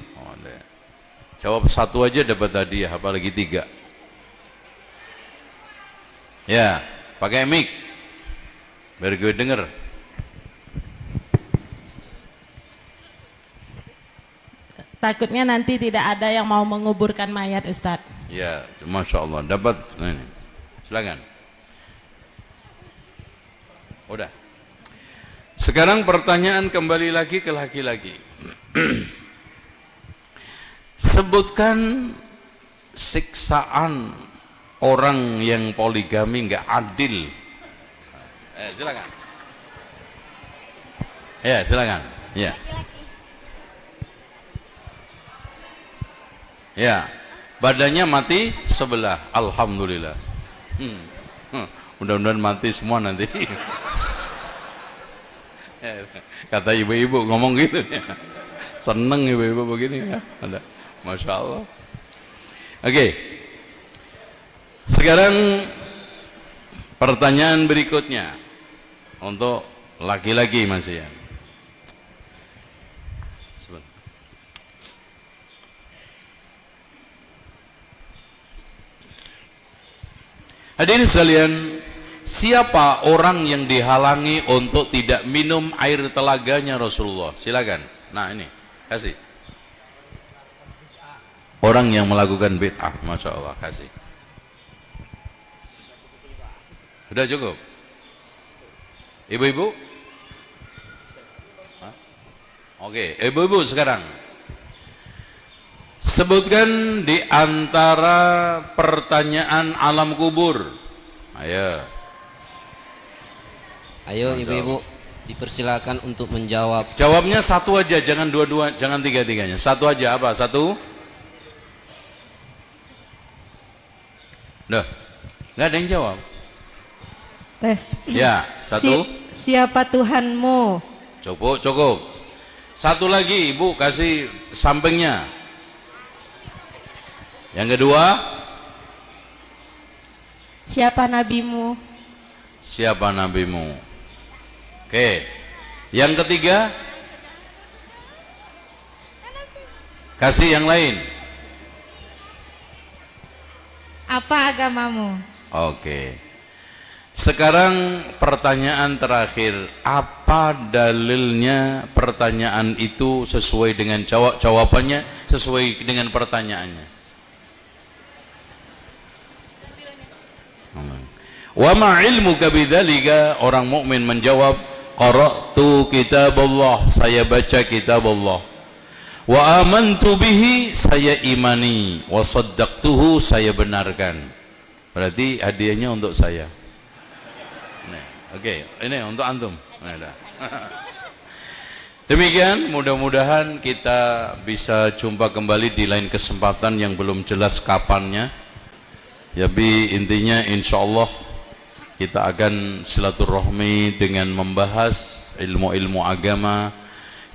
Jawab satu aja dapat hadiah, apalagi 3. Ya, pakai mic. Biar gue denger. Takutnya nanti tidak ada yang mau menguburkan mayat, Ustadz. Ya, Masya Allah. Dapat. Nah, ini. Silakan. Udah. Sekarang pertanyaan kembali lagi ke laki-laki. Sebutkan siksaan orang yang poligami nggak adil. Silakan. Ya, silakan. Ya. Ya, badannya mati sebelah. Alhamdulillah. Mudah-mudahan mati semua nanti. Kata ibu-ibu ngomong gitu ya. Seneng ibu-ibu begini ya. Ada. Masya Allah. Oke. Sekarang pertanyaan berikutnya untuk laki-laki masih ya. Hadirin sekalian, siapa orang yang dihalangi untuk tidak minum air telaganya Rasulullah? Silakan. Nah ini, kasih. Orang yang melakukan bid'ah, Masya Allah, kasih. Sudah cukup? Ibu-ibu? Oke, ibu-ibu sekarang. Sebutkan di antara pertanyaan alam kubur. Ayo. Ayo ibu-ibu dipersilakan untuk menjawab. Jawabnya satu aja, jangan dua-dua, jangan tiga-tiganya. Satu aja, apa? Satu? Udah, nggak ada yang jawab. Tes. Ya, satu. Siapa Tuhanmu? Cukup, cukup. Satu lagi, ibu kasih sampingnya. Yang kedua, Siapa nabimu? siapa nabimu? Oke. Yang ketiga, kasih yang lain. Apa agamamu? Oke. Sekarang pertanyaan terakhir, apa dalilnya pertanyaan itu sesuai dengan jawabannya sesuai dengan pertanyaannya? Wa ma ilmuka bidzalika, orang mukmin menjawab, qara'tu kitaballah, saya baca kitab Allah. Wa amantu bihi, saya imani. Wa saddaqtuhu, saya benarkan. Berarti hadiahnya untuk saya. Oke, ini untuk antum. Demikian, mudah-mudahan kita bisa jumpa kembali di lain kesempatan yang belum jelas kapannya. Tapi intinya insya Allah kita akan silaturahmi dengan membahas ilmu-ilmu agama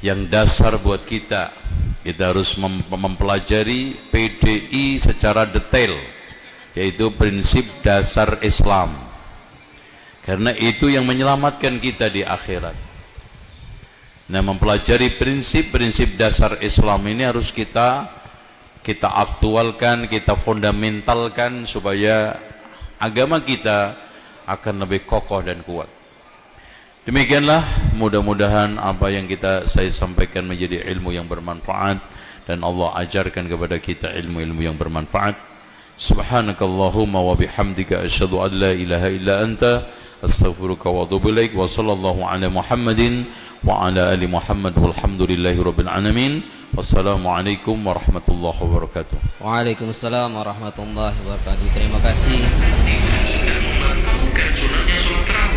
yang dasar buat kita. Kita harus mempelajari PDI secara detail, yaitu prinsip dasar Islam. Karena itu yang menyelamatkan kita di akhirat. Nah, mempelajari prinsip-prinsip dasar Islam ini harus kita aktualkan, kita fundamentalkan supaya agama kita akan lebih kokoh dan kuat. Demikianlah, mudah-mudahan apa yang saya sampaikan menjadi ilmu yang bermanfaat dan Allah ajarkan kepada kita ilmu-ilmu yang bermanfaat. Subhanakallahumma wa bihamdika asyhadu an la ilaha illa anta astaghfiruka wa atubu ilaik. Wa sallallahu ala Muhammadin wa ala ali Muhammad walhamdulillahi rabbil alamin. Wassalamualaikum warahmatullahi wabarakatuh. Waalaikumsalam warahmatullahi wabarakatuh. Terima kasih. Sudah membatalkan sunatnya sholat tarawih.